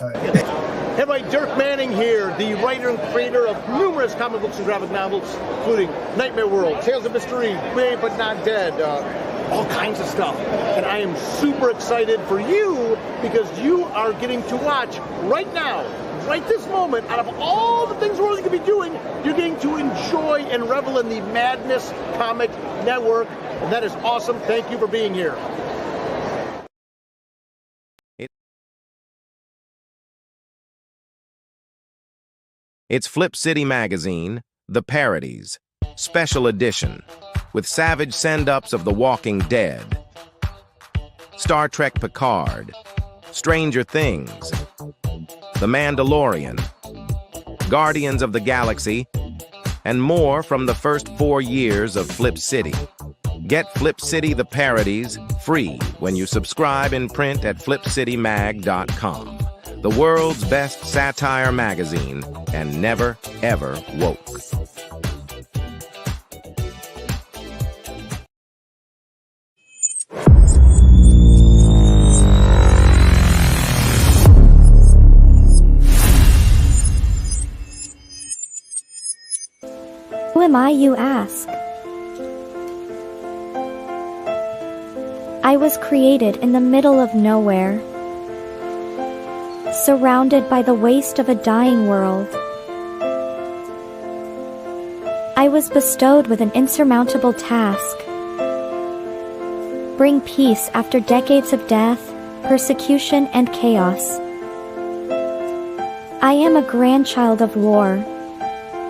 Hey, everybody, Dirk Manning here, the writer and creator of numerous comic books and graphic novels, including Nightmare World, Tales of Mystery, Brave But Not Dead, all kinds of stuff. And I am super excited for you because you are getting to watch right now, right this moment, out of all the things we're really going to be doing, you're getting to enjoy and revel in the Madness Comic Network. And that is awesome. Thank you for being here. It's Flip City Magazine, The Parodies, Special Edition, with savage send-ups of The Walking Dead, Star Trek Picard, Stranger Things, The Mandalorian, Guardians of the Galaxy, and more from the first 4 years of Flip City. Get Flip City The Parodies free when you subscribe in print at flipcitymag.com. The world's best satire magazine, and never, ever woke. Who am I, you ask? I was created in the middle of nowhere, surrounded by the waste of a dying world. I was bestowed with an insurmountable task: bring peace after decades of death, persecution, and chaos. I am a grandchild of war,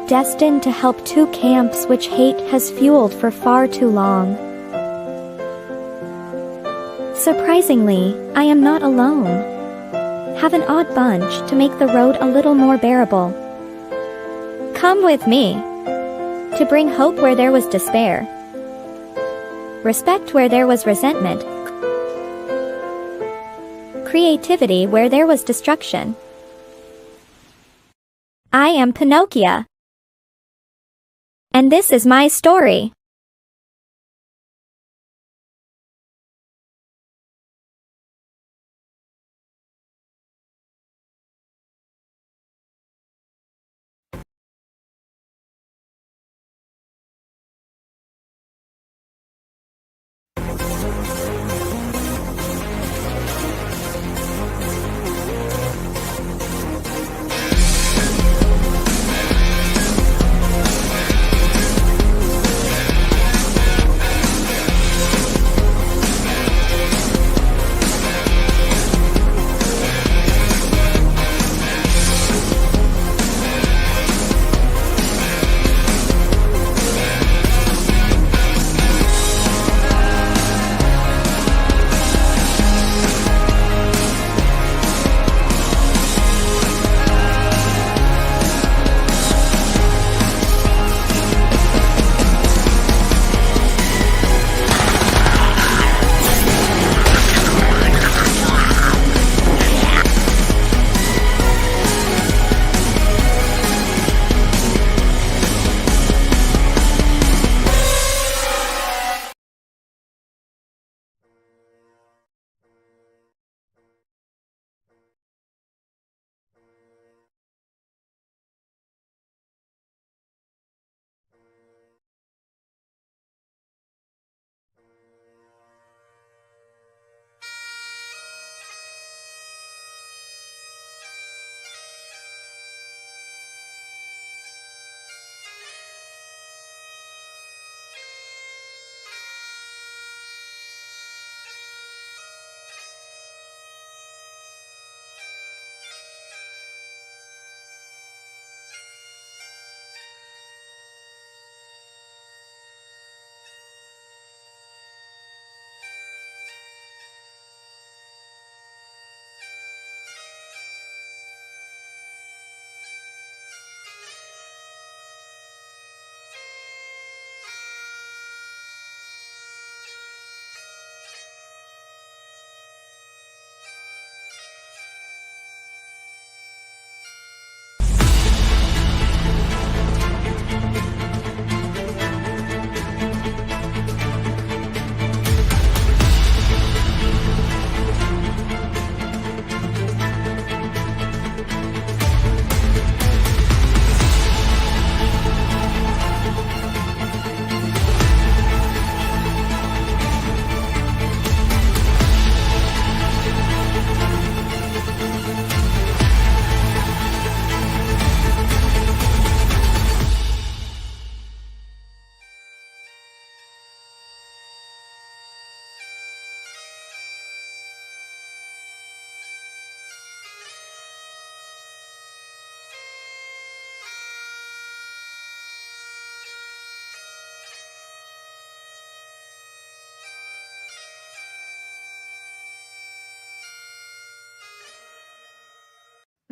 destined to help two camps which hate has fueled for far too long. Surprisingly, I am not alone. Have an odd bunch to make the road a little more bearable. Come with me to bring hope where there was despair, respect where there was resentment, creativity where there was destruction. I am Pinocchio, and this is my story.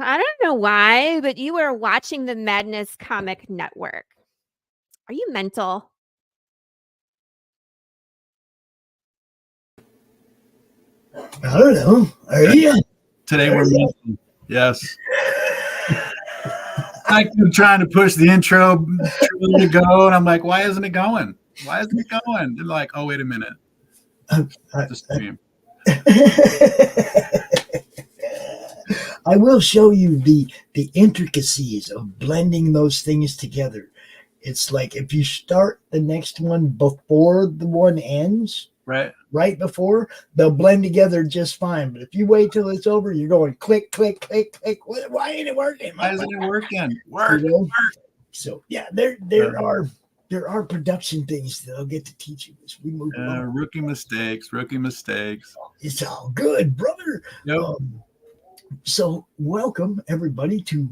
I don't know why, but you are watching the Madness Comic Network. Are you mental? I don't know. Are you? Today we're missing. Yes. I keep trying to push the intro to go, and I'm like, why isn't it going? Why isn't it going? They're like, oh, wait a minute. The stream. I will show you the intricacies of blending those things together. It's like if you start the next one before the one ends, right before, they'll blend together just fine. But if you wait till it's over, you're going click, click, click, click. Why ain't it working? Why isn't it working? Work. You know? So yeah, there are production things that I'll get to teach you as we move along. Rookie mistakes. It's all good, brother. Yep. So welcome everybody to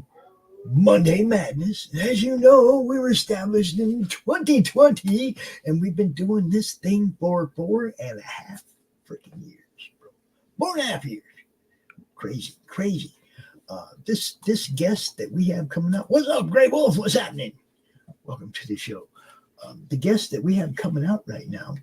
Monday Madness. As you know, we were established in 2020, and we've been doing this thing for 4.5 freaking years, bro. 4.5 years. Crazy. This guest that we have coming up. What's up, Grey Wolf? What's happening? Welcome to the show. The guest that we have coming out right now,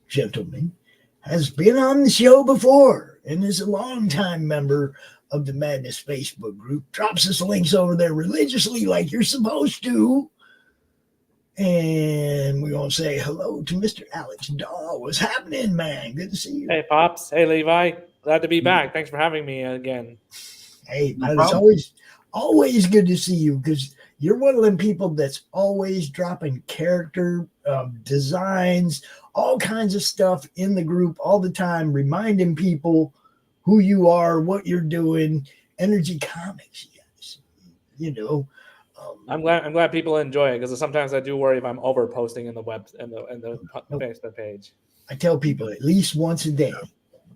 gentlemen, has been on the show before and is a longtime member of the Madness Facebook group. Drops us links over there religiously like you're supposed to. And we're going to say hello to Mr. Alex Dawe. What's happening, man? Good to see you. Hey, Pops. Hey, Levi. Glad to be back. Thanks for having me again. Hey, man, it's always good to see you because you're one of them people that's always dropping character designs, all kinds of stuff in the group all the time, reminding people who you are, what you're doing. Energy Comics, yes. You know. I'm glad people enjoy it because sometimes I do worry if I'm over posting in the web and the Facebook page. I tell people at least once a day.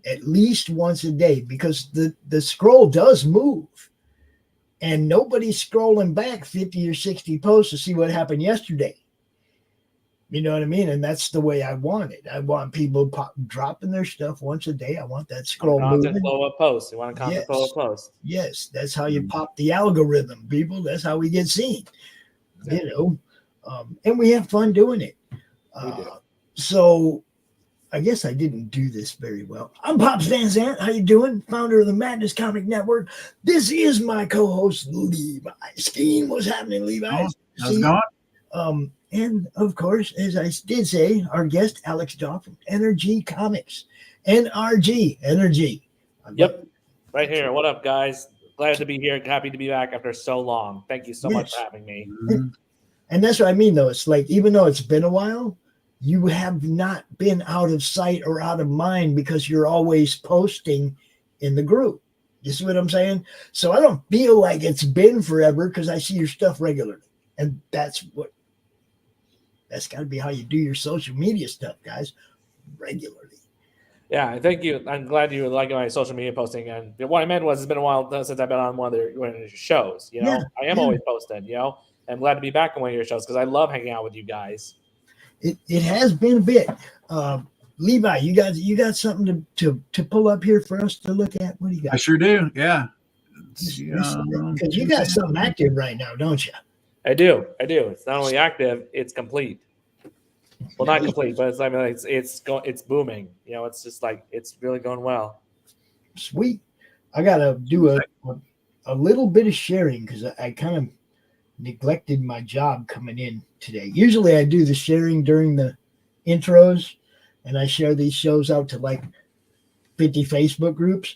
At least once a day, because the scroll does move. And nobody's scrolling back 50 or 60 posts to see what happened yesterday. You know what I mean? And that's the way I want it. I want people dropping their stuff once a day. I want that scroll moving. Flow of posts. You want a constant flow of posts. Yes, that's how you pop the algorithm, people. That's how we get seen. Exactly. You know, and we have fun doing it. We do. So I guess I didn't do this very well. I'm Pops Van Zant. How you doing? Founder of the Madness Comic Network. This is my co-host, Levi Skeen. What's happening, Levi? How's it going? And, of course, as I did say, our guest, Alex Dawe from Energy Comics. NRG, Energy. Yep, right here. What up, guys? Glad to be here. Happy to be back after so long. Thank you so much for having me. And that's what I mean, though. It's like, even though it's been a while, you have not been out of sight or out of mind because you're always posting in the group. You see what I'm saying? So I don't feel like it's been forever because I see your stuff regularly. And that's got to be how you do your social media stuff, guys, regularly. Yeah, thank you. I'm glad you like my social media posting. And what I meant was it's been a while since I've been on one of your shows. You know, I am always posting, you know. I'm glad to be back on one of your shows because I love hanging out with you guys. It has been a bit. Levi, you got something to pull up here for us to look at? What do you got? I sure do. Yeah. Because you got something active right now, don't you? I do. It's not only active, it's complete. Well, not complete, but it's booming. You know, it's just like it's really going well. Sweet. I gotta do a little bit of sharing because I kind of neglected my job coming in today. Usually I do the sharing during the intros and I share these shows out to like 50 Facebook groups,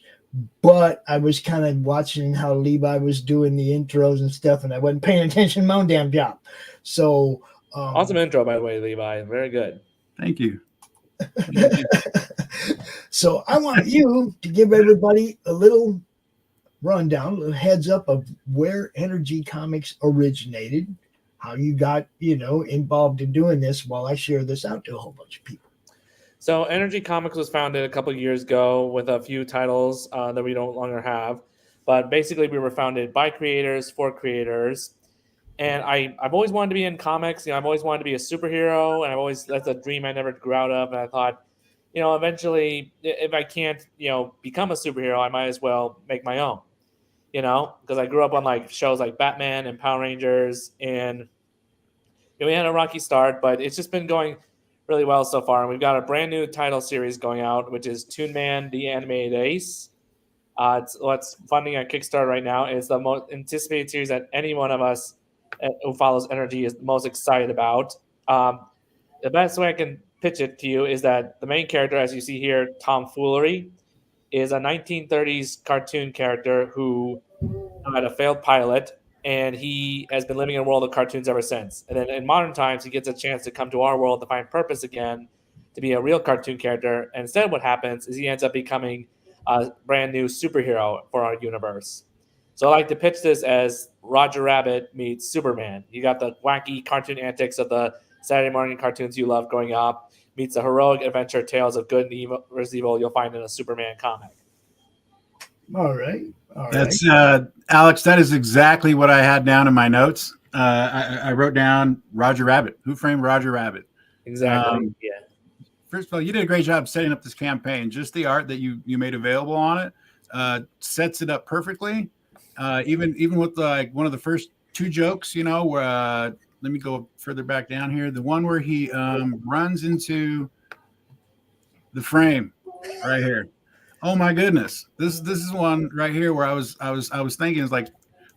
but I was kind of watching how Levi was doing the intros and stuff and I wasn't paying attention to my own damn job. So awesome intro, by the way, Levi. Very good. Thank you. So I want you to give everybody a little rundown, a heads up of where Energy Comics originated, how you got, involved in doing this while I share this out to a whole bunch of people. So Energy Comics was founded a couple of years ago with a few titles that we no longer have. But basically we were founded by creators for creators. And I've always wanted to be in comics. I've always wanted to be a superhero. And that's a dream I never grew out of. And I thought, eventually if I can't, become a superhero, I might as well make my own. because I grew up on like shows like Batman and Power Rangers, and we had a rocky start, but it's just been going really well so far. And we've got a brand new title series going out, which is Toon Man: The Animated Ace. It's what's funding on Kickstarter right now. Is the most anticipated series that any one of us who follows energy is most excited about. The best way I can pitch it to you is that the main character, as you see here, Tomfoolery, is a 1930s cartoon character who had a failed pilot, and he has been living in a world of cartoons ever since. And then in modern times, he gets a chance to come to our world to find purpose again, to be a real cartoon character. And instead, what happens is he ends up becoming a brand new superhero for our universe. So I like to pitch this as Roger Rabbit meets Superman. You got the wacky cartoon antics of the Saturday morning cartoons you loved growing up, meets the heroic adventure tales of good and evil versus evil you'll find in a Superman comic. All right. That's Alex. That is exactly what I had down in my notes. I wrote down Roger Rabbit. Who framed Roger Rabbit? Exactly. Yeah. First of all, you did a great job setting up this campaign. Just the art that you made available on it sets it up perfectly. Even with like one of the first two jokes, where let me go further back down here. The one where he runs into the frame right here. Oh my goodness. This is one right here where I was thinking, it's like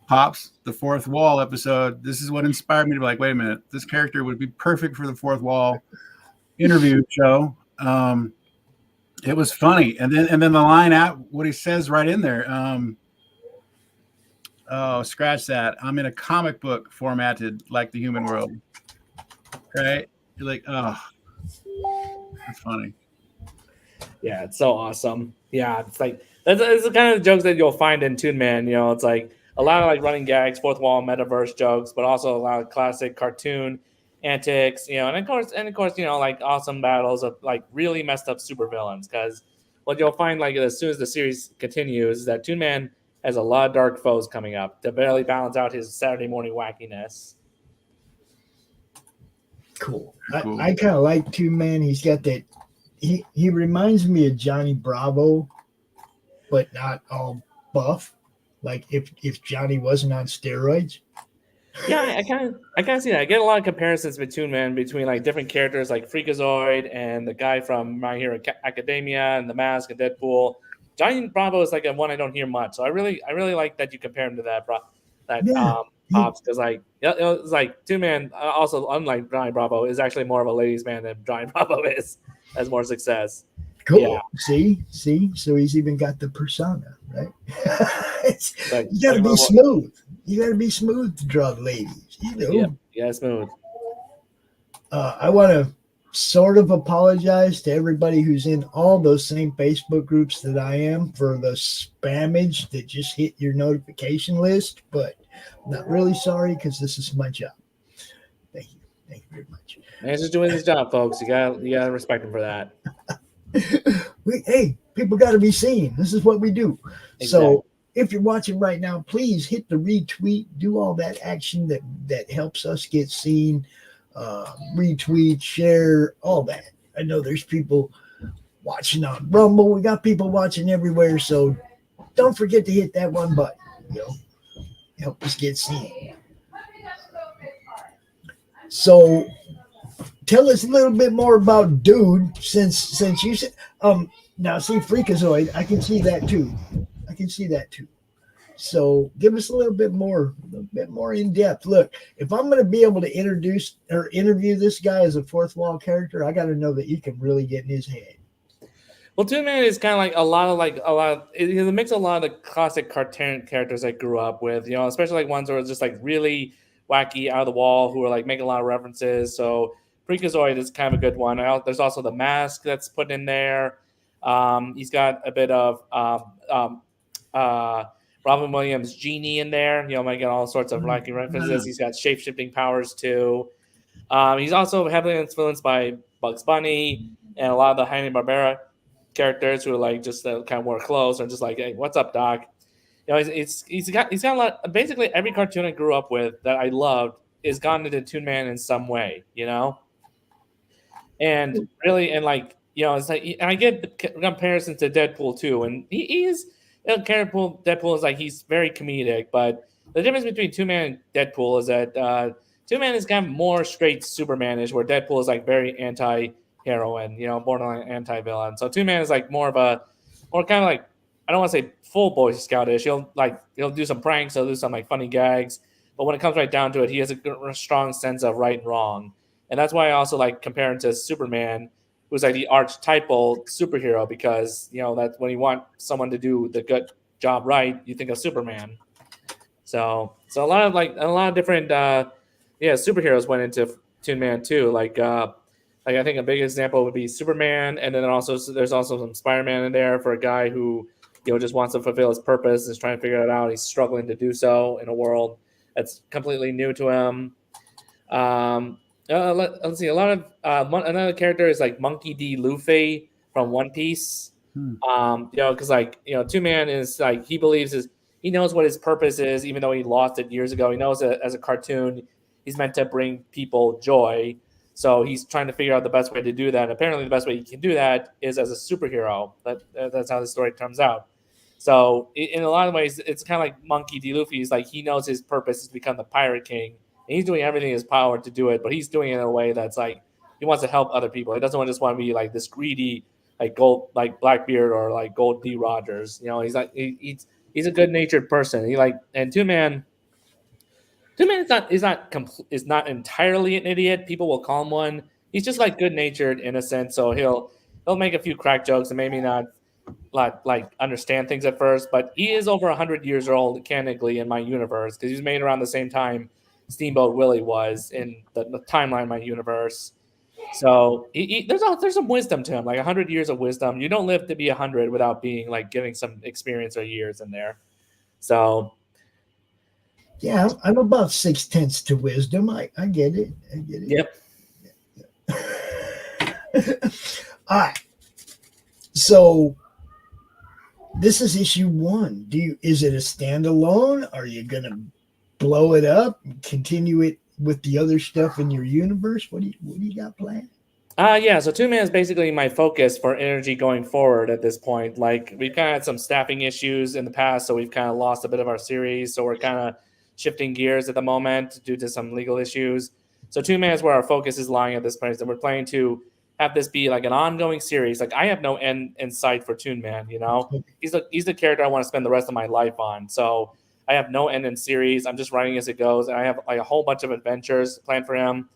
Pops, the Fourth Wall episode. This is what inspired me to be like, wait a minute, this character would be perfect for the Fourth Wall interview show. It was funny. And then the line out, what he says right in there. Oh, scratch that. I'm in a comic book formatted like the human world. Right? You're like, oh, that's funny. Yeah, it's so awesome. Yeah, it's like that's the kind of jokes that you'll find in Toon Man. It's like a lot of like running gags, fourth wall, metaverse jokes, but also a lot of classic cartoon antics. And of course, like awesome battles of like really messed up supervillains. Because what you'll find, like as soon as the series continues, is that Toon Man has a lot of dark foes coming up to barely balance out his Saturday morning wackiness. Cool. I kind of like Toon Man. He's got that. He reminds me of Johnny Bravo, but not all buff. Like if Johnny wasn't on steroids. Yeah, I kind of see that. I get a lot of comparisons between like different characters like Freakazoid and the guy from My Hero Academia and The Mask and Deadpool. Johnny Bravo is like a one I don't hear much, so I really like that you compare him to that Pops, because it's like Toon Man, also unlike Johnny Bravo, is actually more of a ladies' man than Johnny Bravo is. Has more success. Cool. Yeah. See, so he's even got the persona, right? You got to be smooth. You got to be smooth to draw the ladies. Yeah, smooth. I want to sort of apologize to everybody who's in all those same Facebook groups that I am for the spammage that just hit your notification list, but I'm not really sorry because this is my job. Thank you very much. Man's just doing his job, folks. You gotta respect him for that. Hey, people got to be seen. This is what we do. Exactly. So if you're watching right now, please hit the retweet, do all that action that helps us get seen. Retweet, share, all that. I know there's people watching on Rumble. We got people watching everywhere. So don't forget to hit that one button. Help us get seen. So tell us a little bit more about Dude, since you said now see Freakazoid, I can see that too. So give us a little bit more in depth. Look, if I'm going to be able to introduce or interview this guy as a fourth wall character, I got to know that he can really get in his head. Well, Toon Man is kind of like a lot of it makes a lot of the classic cartoon characters I grew up with, especially like ones that are just like really wacky, out of the wall, who are like making a lot of references. So Freakazoid is kind of a good one. There's also the Mask that's put in there. He's got a bit of Robin Williams' Genie in there, making all sorts of wacky references. He's got shape-shifting powers too. He's also heavily influenced by Bugs Bunny and a lot of the Hanna-Barbera characters who are like just kind of wear clothes and just like, hey, what's up, Doc? He's got a lot. Basically, every cartoon I grew up with that I loved is gone into Toon Man in some way, and really, and like, it's like, and I get the comparison to Deadpool too, and he's Deadpool is like he's very comedic, but the difference between Two Man and Deadpool is that Two Man is kind of more straight Superman-ish, where Deadpool is like very anti-heroine, borderline anti-villain. So Two Man is like more kind of like, I don't want to say full Boy Scout-ish. He'll do some pranks, he'll do some like funny gags, but when it comes right down to it, he has a strong sense of right and wrong, and that's why I also like compare him to Superman, who's like the archetypal superhero, because that's when you want someone to do the good job right, you think of Superman. So a lot of different superheroes went into Toon Man too. Like I think a big example would be Superman, and then there's also some Spider-Man in there for a guy who just wants to fulfill his purpose, is trying to figure it out. He's struggling to do so in a world that's completely new to him. Let's see. A lot of another character is like Monkey D. Luffy from One Piece. Because Two Man is like, he knows what his purpose is, even though he lost it years ago. He knows that as a cartoon, he's meant to bring people joy. So he's trying to figure out the best way to do that. And apparently, the best way he can do that is as a superhero. That's how the story comes out. So in a lot of ways, it's kind of like Monkey D. Luffy. He's like, he knows his purpose is to become the Pirate King. And he's doing everything in his power to do it, but he's doing it in a way that's like, he wants to help other people. He doesn't just want to be like this greedy, like Blackbeard or like Gold D. Rogers. He's like, he's a good natured person. And Two Man is not entirely an idiot. People will call him one. He's just like good natured, innocent. So he'll make a few crack jokes and maybe not like understand things at first, but he is over 100 years old canonically in my universe, because he was made around the same time Steamboat Willie was in the timeline of my universe. So there's some wisdom to him, like 100 years of wisdom. You don't live to be 100 without being like getting some experience or years in there. So yeah, I'm about 6/10 to wisdom. I get it. Yep. All right. So this is issue 1. Is it a standalone? Are you gonna blow it up and continue it with the other stuff in your universe? What do you got planned? So Two Man is basically my focus for energy going forward at this point. Like, we've kind of had some staffing issues in the past, so we've kind of lost a bit of our series. So we're kind of shifting gears at the moment due to some legal issues. So Two Man is where our focus is lying at this point, and we're planning to have this be like an ongoing series. Like, I have no end in sight for Toon Man. He's the character I want to spend the rest of my life on. So I have no end in series. I'm just writing as it goes, and I have like a whole bunch of adventures planned for him.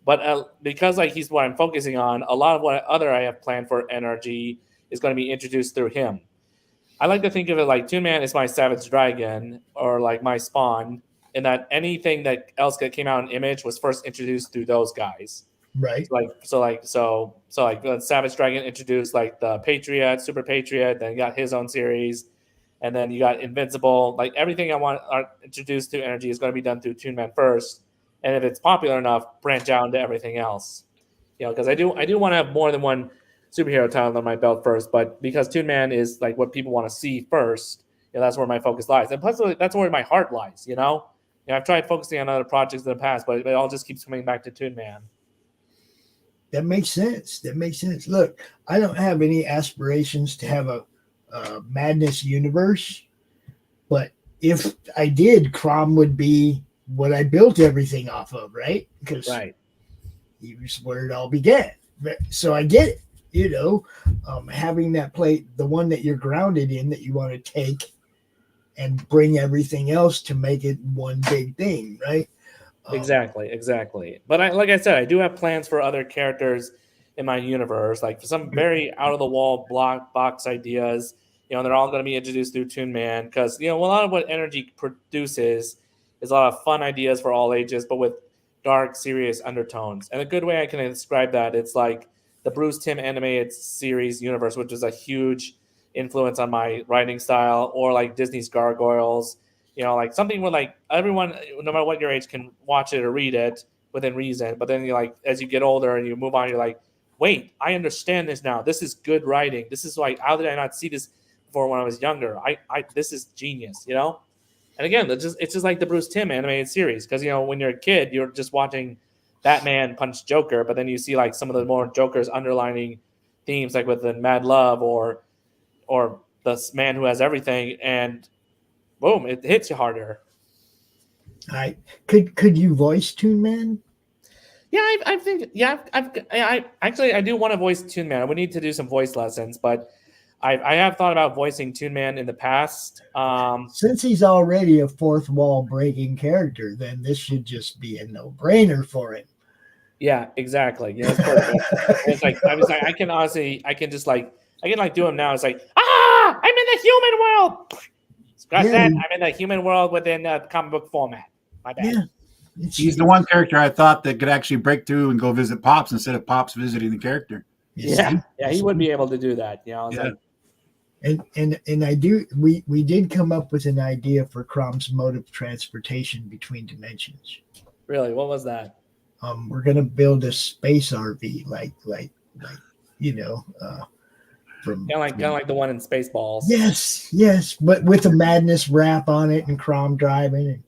But because like he's what I'm focusing on, a lot of what other I have planned for NRG is going to be introduced through him. I like to think of it like Toon Man is my Savage Dragon, or like my Spawn, in that anything that else that came out in Image was first introduced through those guys. Right. So Savage Dragon introduced like the Patriot, Super Patriot, then you got his own series, and then you got Invincible. Like, everything I want are introduced to Energy is going to be done through Toon Man first, and if it's popular enough, branch out into everything else. Because I do want to have more than one superhero title on my belt first, but because Toon Man is like what people want to see first, that's where my focus lies, and plus that's where my heart lies. I've tried focusing on other projects in the past, but it all just keeps coming back to Toon Man. That makes sense. Look, I don't have any aspirations to have a Madness universe, but if I did, Crom would be what I built everything off of, right? Because he was where it all began. So I get it. Having that plate, the one that you're grounded in, that you want to take and bring everything else to make it one big thing, right? Exactly. But like I said, I do have plans for other characters in my universe, like some very out of the wall block box ideas. They're all going to be introduced through Toon Man, because a lot of what Energy produces is a lot of fun ideas for all ages, but with dark, serious undertones. And a good way I can describe that, it's like the Bruce Timm animated series universe, which is a huge influence on my writing style, or like Disney's Gargoyles. Like something where like everyone, no matter what your age, can watch it or read it within reason. But then as you get older and you move on, you're like, wait, I understand this now. This is good writing. This is like, how did I not see this before when I was younger? This is genius, And again, it's just like the Bruce Timm animated series, because when you're a kid, you're just watching Batman punch Joker, but then you see like some of the more Joker's underlining themes, like with the Mad Love or this man who has everything, and boom, it hits you harder. Could you voice Toon Man? Yeah, I actually do want to voice Toon Man. I would need to do some voice lessons, but I have thought about voicing Toon Man in the past. Since he's already a fourth wall breaking character, then this should just be a no-brainer for him. Yeah, exactly. Yeah, it's perfect. It's like I can do him now. It's like, I'm in the human world. Scratch that. I'm in the human world within a comic book format. My bad. Yeah. He's the one character I thought that could actually break through and go visit Pops instead of Pops visiting the character. Yeah, he would be able to do that. You know, yeah. And I do. We did come up with an idea for Crom's mode of transportation between dimensions. Really, what was that? We're gonna build a space RV, like from kind of like the one in Spaceballs. Yes, but with a Madness wrap on it and Crom driving,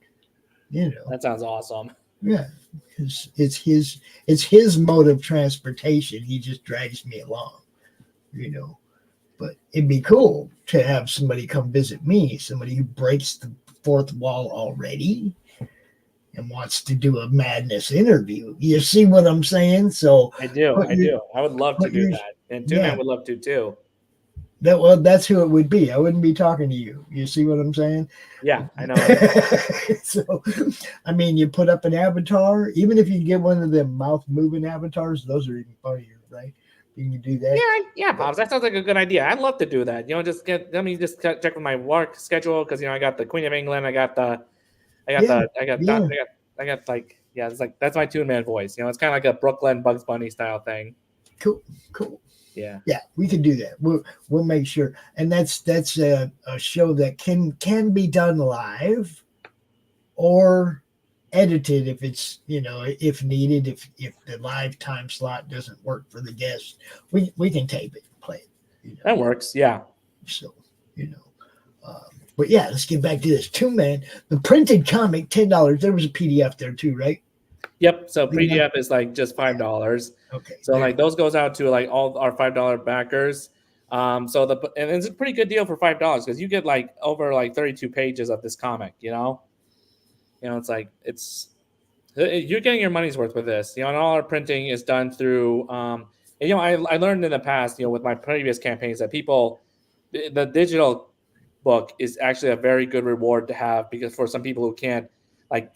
and that sounds awesome. Yeah, because it's his mode of transportation. He just drags me along, But it'd be cool to have somebody come visit me, somebody who breaks the fourth wall already and wants to do a Madness interview. You see what I'm saying? So I do. I would love to do that. And Toon Man would love to too. That's who it would be. I wouldn't be talking to you. You see what I'm saying? Yeah, I know. So, I mean, you put up an avatar, even if you get one of them mouth moving avatars, those are even funnier, right? You can do that. Yeah, Pops. That sounds like a good idea. I'd love to do that. Let me just check with my work schedule because I got the Queen of England. That's my Toon Man voice. It's kind of like a Brooklyn Bugs Bunny style thing. Cool. Yeah, we can do that. We'll make sure, and that's a show that can be done live or edited if it's if needed. If the live time slot doesn't work for the guest, we can tape it and play it. That works. Yeah. So but yeah, let's get back to this Toon Man. The printed comic, $10. There was a PDF there too, right? Yep. So PDF is like just $5. Okay. So like those goes out to like all our $5 backers. And it's a pretty good deal for $5 because you get like over like 32 pages of this comic. It's like you're getting your money's worth with this. And all our printing is done through. I learned in the past, with my previous campaigns that the digital book is actually a very good reward to have because for some people who can't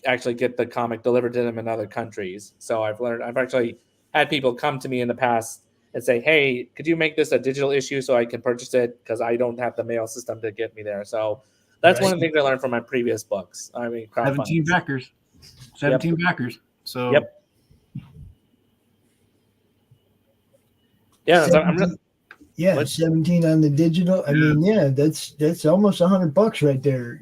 actually get the comic delivered to them in other countries. So I've actually had people come to me in the past and say, hey, could you make this a digital issue so I can purchase it because I don't have the mail system to get me there. So that's one of the things I learned from my previous books. 17 backers. 17 backers. So yep. Yeah, 17 on the digital. I mean, that's almost $100 right there,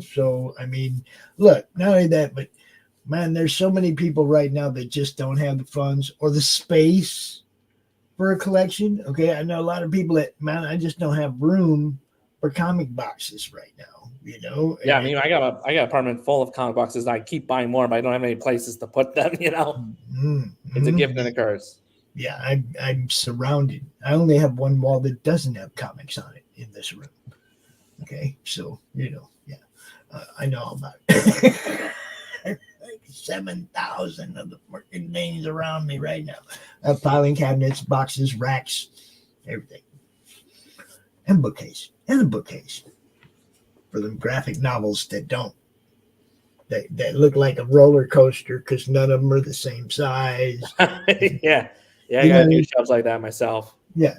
So I mean, look, not only that, but man, there's so many people right now that just don't have the funds or the space for a collection. Okay, I know a lot of people that I just don't have room for comic boxes right now. Yeah, I mean, I got an apartment full of comic boxes. I keep buying more, but I don't have any places to put them. It's a gift and a curse. Yeah, I'm surrounded. I only have one wall that doesn't have comics on it in this room. Okay, so I know all about it. Like 7,000 of the freaking things around me right now. I have filing cabinets, boxes, racks, everything, and bookcase, and a bookcase for the graphic novels that don't. That look like a roller coaster because none of them are the same size. Yeah, I got new shelves like that myself. Yeah.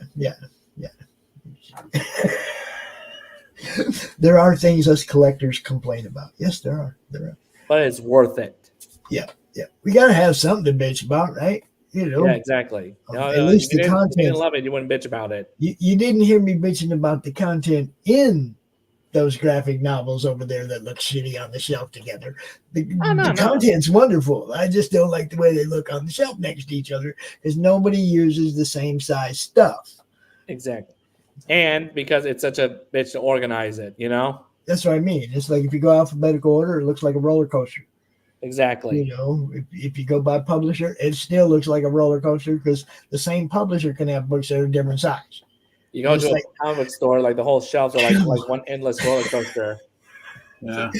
There are things us collectors complain about. Yes, there are. But it's worth it. Yeah. We got to have something to bitch about, right? Yeah, exactly. At least the content. If you didn't love it, you wouldn't bitch about it. You didn't hear me bitching about the content in those graphic novels over there that look shitty on the shelf together. The content's wonderful. I just don't like the way they look on the shelf next to each other because nobody uses the same size stuff. Exactly. And because it's such a bitch to organize it, That's what I mean. It's like if you go alphabetical order, it looks like a roller coaster. Exactly. If you go by publisher, it still looks like a roller coaster because the same publisher can have books that are different size. You go It's to like- a comic book store, like the whole shelves are like one endless roller coaster. Yeah.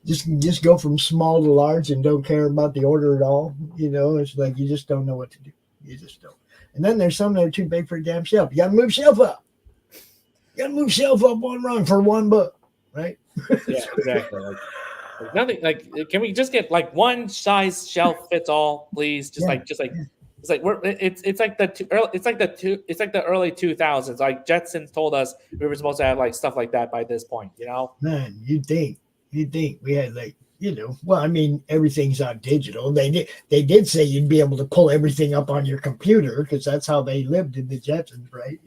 just go from small to large and don't care about the order at all. You know, it's like you just don't know what to do. You just don't. And then there's some that are too big for a damn shelf. You got to move shelf up. You got to move shelf up one rung for one book, right? Yeah, exactly. Like nothing. Like, can we just get like one size shelf fits all, please? Just like it's like it's like the early 2000s. Like Jetsons told us we were supposed to have like stuff like that by this point. You know? Man, you'd think we had like, you know, well, I mean, everything's on digital. They did say you'd be able to pull everything up on your computer because that's how they lived in the Jetsons, right?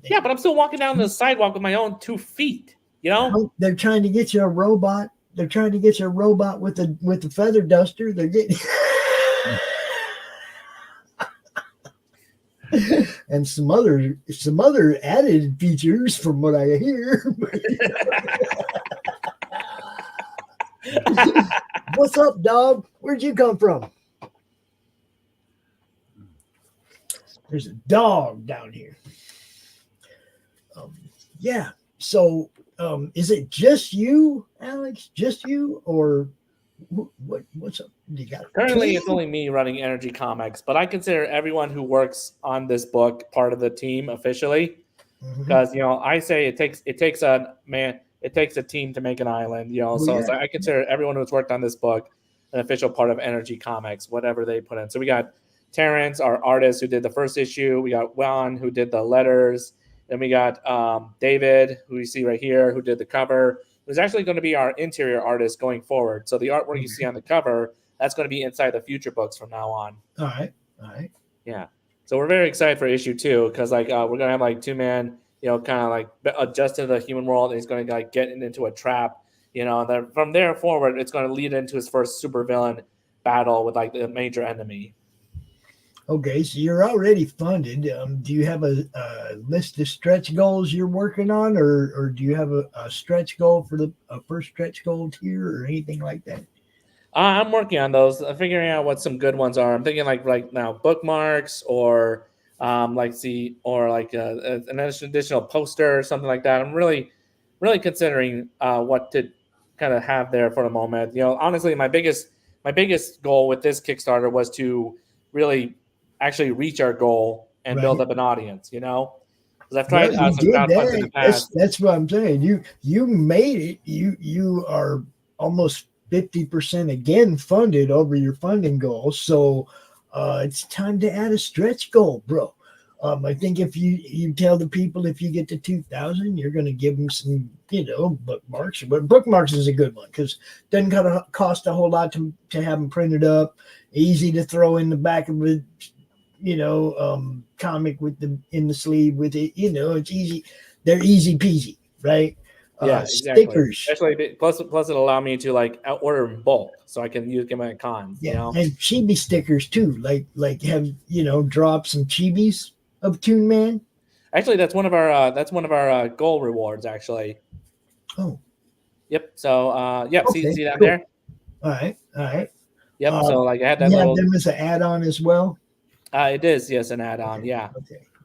Yeah, but I'm still walking down the sidewalk with my own 2 feet. You know? They're trying to get you a robot. They're trying to get you a robot with the feather duster. They're getting and some other added features from what I hear. What's up, dog? Where'd you come from? There's a dog down here. Yeah. So, is it just you, Alex? Just you, or what's up? You got Currently, it's only me running Energy Comics, but I consider everyone who works on this book part of the team officially, because you know I say it takes a team to make an island. You know, so I consider everyone who's worked on this book an official part of Energy Comics, whatever they put in. So we got Terrence, our artist, who did the first issue. We got Juan, who did the letters. Then we got David, who you see right here, who did the cover. Who's actually going to be our interior artist going forward. So the artwork you see on the cover, that's going to be inside the future books from now on. All right. Yeah. So we're very excited for issue 2 because like we're going to have like 2-man, you know, kind of like adjust to the human world, and he's going to like get into a trap, you know. And then from there forward, it's going to lead into his first supervillain battle with like the major enemy. Okay, so you're already funded. Do you have a list of stretch goals you're working on, or do you have a stretch goal for a first stretch goal tier or anything like that? I'm working on those. I'm figuring out what some good ones are. I'm thinking like now bookmarks or an additional poster or something like that. I'm really considering what to kind of have there for the moment. You know, honestly, my biggest goal with this Kickstarter was to really actually reach our goal and build up an audience, you know, because I've tried some crowdfunding in the past. That's what I'm saying. You made it. You are almost 50% again funded over your funding goal. So it's time to add a stretch goal, bro. I think if you tell the people if you get to 2,000, you're going to give them some, you know, bookmarks. But bookmarks is a good one because it doesn't cost a whole lot to have them printed up. Easy to throw in the back of a, you know, comic in the sleeve with it. You know, it's easy. They're easy peasy, right? Yeah, exactly. Stickers. Especially plus it'll allow me to like order in bulk, so I can use them at cons. Yeah, you know? and chibi stickers too. Like have, you know, drop some chibis of Toon Man. Actually, that's one of our goal rewards. Actually. Oh. Yep. So yep. Okay, see that cool. there. All right. Yep. So like I had that you little. have them as an add-on as well. It is, yes, an add-on. Okay, Yeah.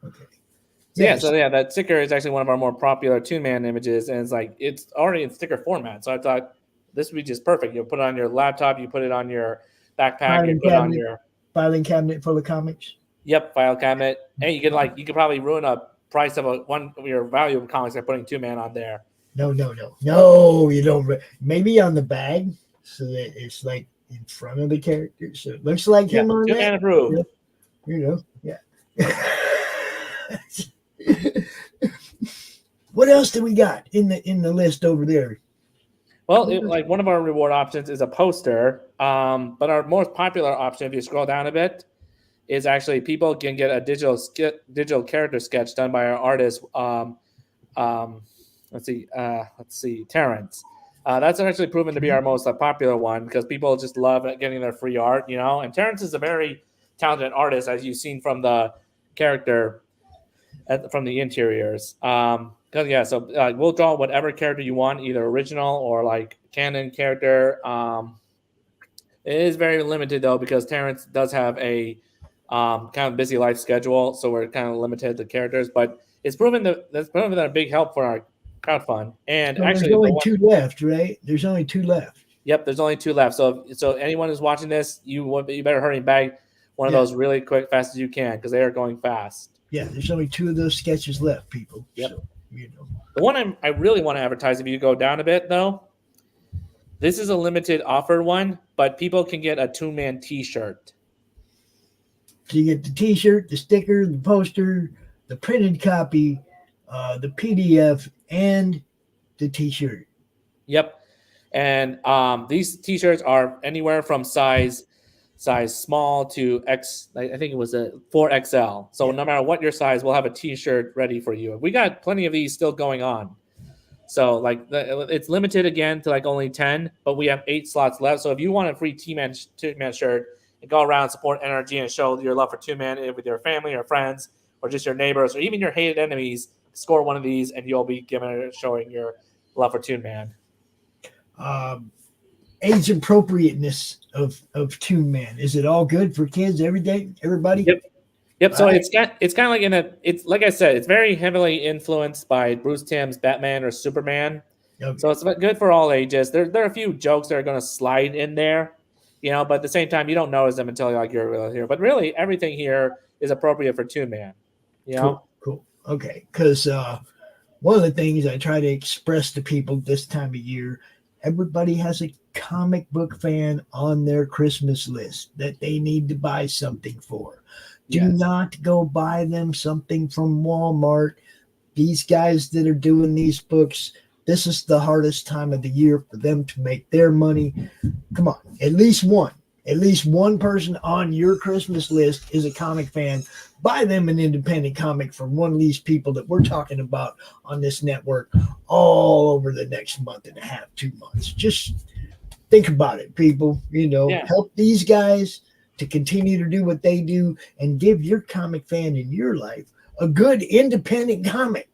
Okay. So that sticker is actually one of our more popular Toon Man images, and it's already in sticker format. So I thought this would be just perfect. You put it on your laptop, you put it on your backpack, you put it on your filing cabinet full of comics. Yep, file cabinet. And you could probably ruin a price of one of your valuable comics by putting Toon Man on there. No, you don't. Maybe on the bag, so that it's like in front of the character, so it looks like him on Toon Man that. approved. You know, yeah. What else do we got in the list over there? Well, like one of our reward options is a poster, but our most popular option, if you scroll down a bit, is actually people can get a digital character sketch done by our artist. Let's see, Terrence. That's actually proven to be our most popular one because people just love getting their free art, you know. And Terrence is a very talented artist, as you've seen from the character. From the interiors. So we'll draw whatever character you want, either original or like canon character. It is very limited though because Terrence does have a kind of busy life schedule, so we're kind of limited to characters. But it's proven that's proven a big help for our crowdfund. And So actually, there's only 2 left, right? There's only 2 left. Yep, there's only 2 left. So anyone who's watching this, you better hurry and bag one of those really quick, fast as you can, because they are going fast. Yeah, there's only 2 of those sketches left, people. Yep. So, you know. The one I really want to advertise, if you go down a bit though, this is a limited offer one, but people can get a Toon Man T-shirt. So you get the T-shirt, the sticker, the poster, the printed copy, the PDF, and the T-shirt. Yep. And these T-shirts are anywhere from size small to X. I think it was a 4XL. So no matter what your size, we'll have a T-shirt ready for you. We got plenty of these still going on. So it's limited again to only 10, but we have 8 slots left. So if you want a free Toon Man shirt and go around, support energy, and show your love for Toon Man with your family or friends or just your neighbors or even your hated enemies, score one of these and you'll be showing your love for Toon Man. Age appropriateness of Toon Man. Is it all good for kids? Everybody? Yep. So it's kind of like it's like I said, it's very heavily influenced by Bruce Timm's Batman or Superman. Okay. So it's good for all ages. There are a few jokes that are going to slide in there, but at the same time, you don't notice them until you're here. But really, everything here is appropriate for Toon Man. Cool. Okay. Because one of the things I try to express to people this time of year, everybody has a comic book fan on their Christmas list that they need to buy something for. Do not go buy them something from Walmart. These guys that are doing these books, this is the hardest time of the year for them to make their money. Come on, at least one person on your Christmas list is a comic fan. Buy them an independent comic from one of these people that we're talking about on this network all over the next month and a half, 2 months. Just think about it, people. Help these guys to continue to do what they do and give your comic fan in your life a good independent comic.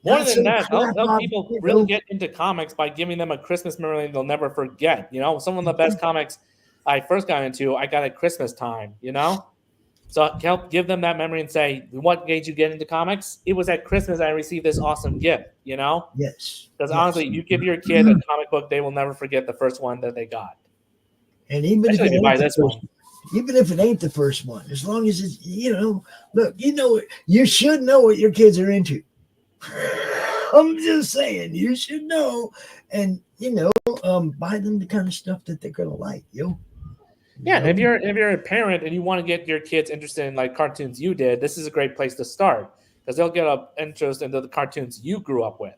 More than that, help people really get into comics by giving them a Christmas memory they'll never forget. Some of the best comics I first got into, I got at Christmas time, So help give them that memory and say, what made you get into comics? It was at Christmas I received this awesome gift, Yes. Because honestly, you give your kid a comic book, they will never forget the first one that they got. And even if it ain't the first one, as long as it's, look, you should know what your kids are into. I'm just saying, you should know. And, buy them the kind of stuff that they're going to like, Yeah, if you're a parent and you want to get your kids interested in cartoons you did, this is a great place to start because they'll get an interest into the cartoons you grew up with.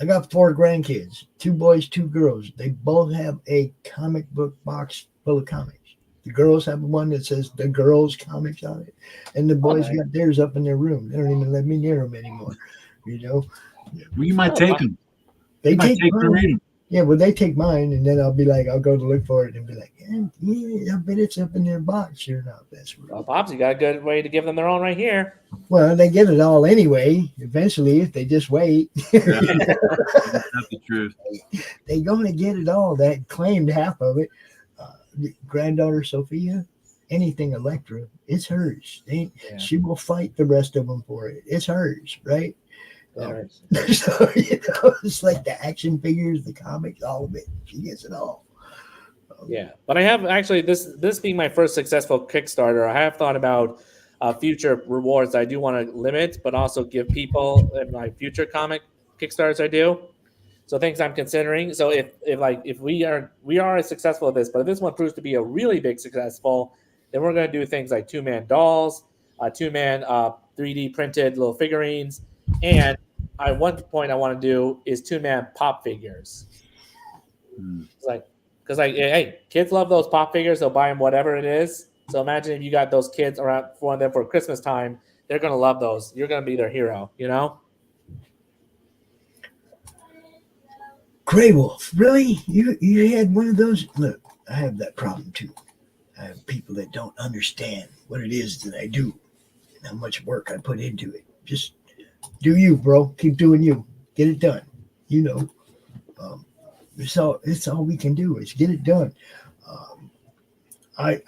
I got 4 grandkids, 2 boys, 2 girls. They both have a comic book box full of comics. The girls have one that says the girls comics on it, and the boys got theirs up in their room. They don't even let me near them anymore. Well, you might take them. They take mine. Yeah, well, they take mine, and then I'll go to look for it and be like, I bet it's up in their box. Sure enough, that's right. Well, Pops, you got a good way to give them their own right here. Well, they get it all anyway, eventually, if they just wait. That's the truth. They're going to get it all. That claimed half of it. Granddaughter Sophia, anything Electra, it's hers. She will fight the rest of them for it. It's hers, right? So, it's like the action figures, the comics, all of it. She gets it all. Yeah, but I have actually this being my first successful Kickstarter. I have thought about future rewards I do want to limit, but also give people in my future comic Kickstarters I do. So things I'm considering. So if we are successful at this, but if this one proves to be a really big successful, then we're going to do things like Toon Man dolls, Toon Man 3D printed little figurines, and one point I want to do is Toon Man pop figures. Because hey, kids love those pop figures. They'll buy them whatever it is. So imagine if you got those kids around for them for Christmas time, they're going to love those. You're going to be their hero, Grey Wolf, really? You had one of those? Look, I have that problem too. I have people that don't understand what it is that I do and how much work I put into it. Just do you, bro. Keep doing you. Get it done. It's all we can do is get it done. I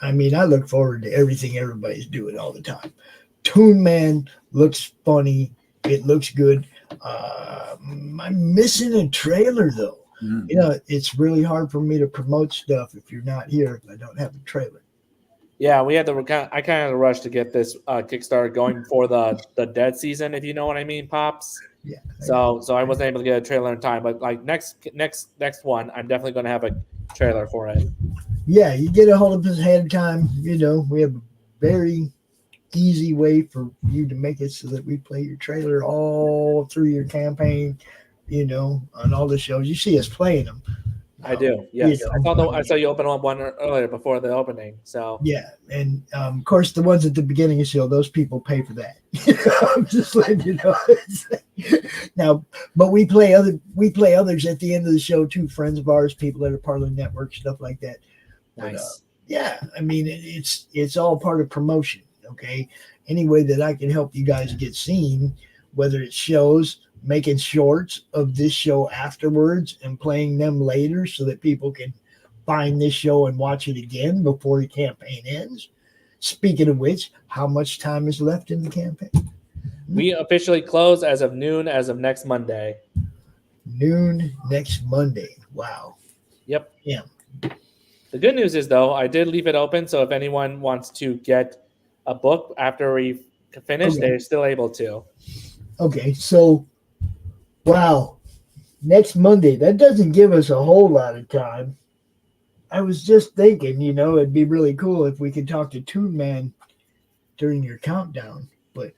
look forward to everything everybody's doing all the time. Toon Man looks funny. It looks good. I'm missing a trailer though. Mhm. You know, it's really hard for me to promote stuff if you're not here if I don't have a trailer. Yeah, we had to. I kind of had to rush to get this Kickstarter going before the dead season, if you know what I mean, Pops. Yeah. So I wasn't able to get a trailer in time, but like next one, I'm definitely going to have a trailer for it. Yeah, you get a hold of us ahead of time. You know, we have a very easy way for you to make it so that we play your trailer all through your campaign, you know, on all the shows. You see us playing them. I do. Yes, You know, I saw you open up one earlier before the opening. So yeah, and of course the ones at the beginning of the show, those people pay for that. I'm just letting you know. Now, but we play others at the end of the show too. Friends of ours, people that are part of the network, stuff like that. nice. But, yeah, I mean it's all part of promotion. Okay, any way that I can help you guys get seen, whether it's shows, making shorts of this show afterwards and playing them later so that people can find this show and watch it again before the campaign ends. Speaking of which, how much time is left in the campaign? We officially close as of noon as of next Monday. Noon next Monday. Wow. Yep. Yeah. The good news is though, I did leave it open, so if anyone wants to get a book after we finish, Okay. they're still able to. Okay, so wow. Next Monday. That doesn't give us a whole lot of time. I was just thinking, you know, it'd be really cool if we could talk to Toon Man during your countdown. But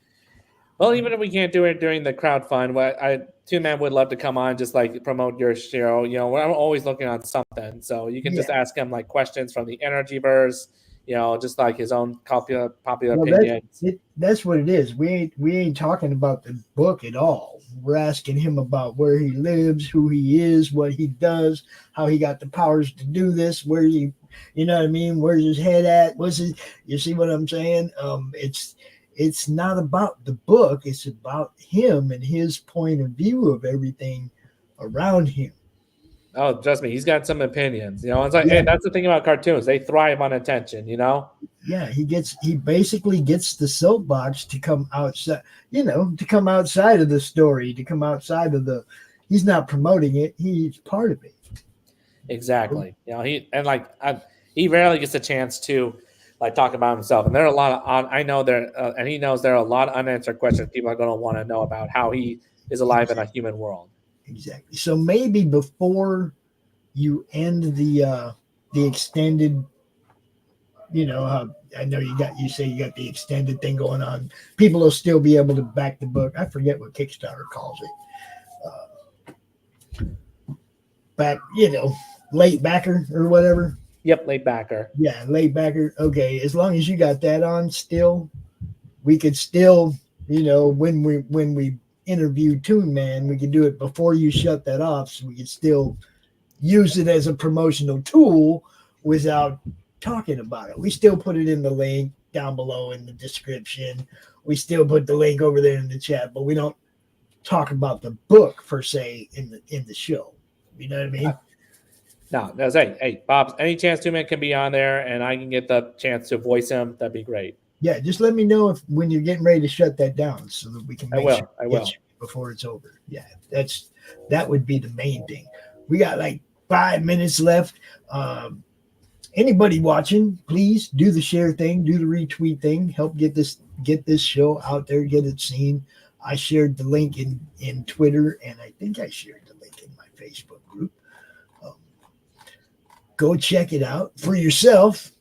Well, even if we can't do it during the crowdfund, Two Man would love to come on, just like promote your show. You know, I'm always looking on something, so you can just ask him like questions from the Energy Verse. You know, just like his own popular opinions. that's what it is. We ain't talking about the book at all. We're asking him about where he lives, who he is, what he does, how he got the powers to do this, where you know what I mean? Where's his head at? You see what I'm saying? It's not about the book. It's about him and his point of view of everything around him. Oh, trust me, he's got some opinions. You know, it's like, hey, that's the thing about cartoons; they thrive on attention. You know. Yeah, he basically gets the soapbox to come outside. You know, to come outside of the story, to come outside of the. He's not promoting it. He's part of it. Exactly. You know, he rarely gets a chance to like talk about himself, and there are a lot of I know there, and he knows there are a lot of unanswered questions people are going to want to know about how he is alive in a human world. Exactly. So maybe before you end the extended, you know, I know you say you got the extended thing going on. People will still be able to back the book. I forget what Kickstarter calls it. Back, you know, late backer or whatever. Yep, late backer. Yeah, late backer. Okay, as long as you got that on still, we could still, you know, when we interview Toon Man, we could do it before you shut that off, so we could still use it as a promotional tool without talking about it. We still put it in the link down below in the description. We still put the link over there in the chat, but we don't talk about the book per se in the show. You know what I mean? No, hey, Bob, any chance Toon Man can be on there and I can get the chance to voice him, that'd be great. Yeah, just let me know when you're getting ready to shut that down so that we can I will before it's over. Yeah, that would be the main thing. We got like 5 minutes left. Anybody watching, please do the share thing, do the retweet thing, help get this show out there, get it seen. I shared the link in Twitter, and I think I shared the link in my Facebook group. Go check it out for yourself.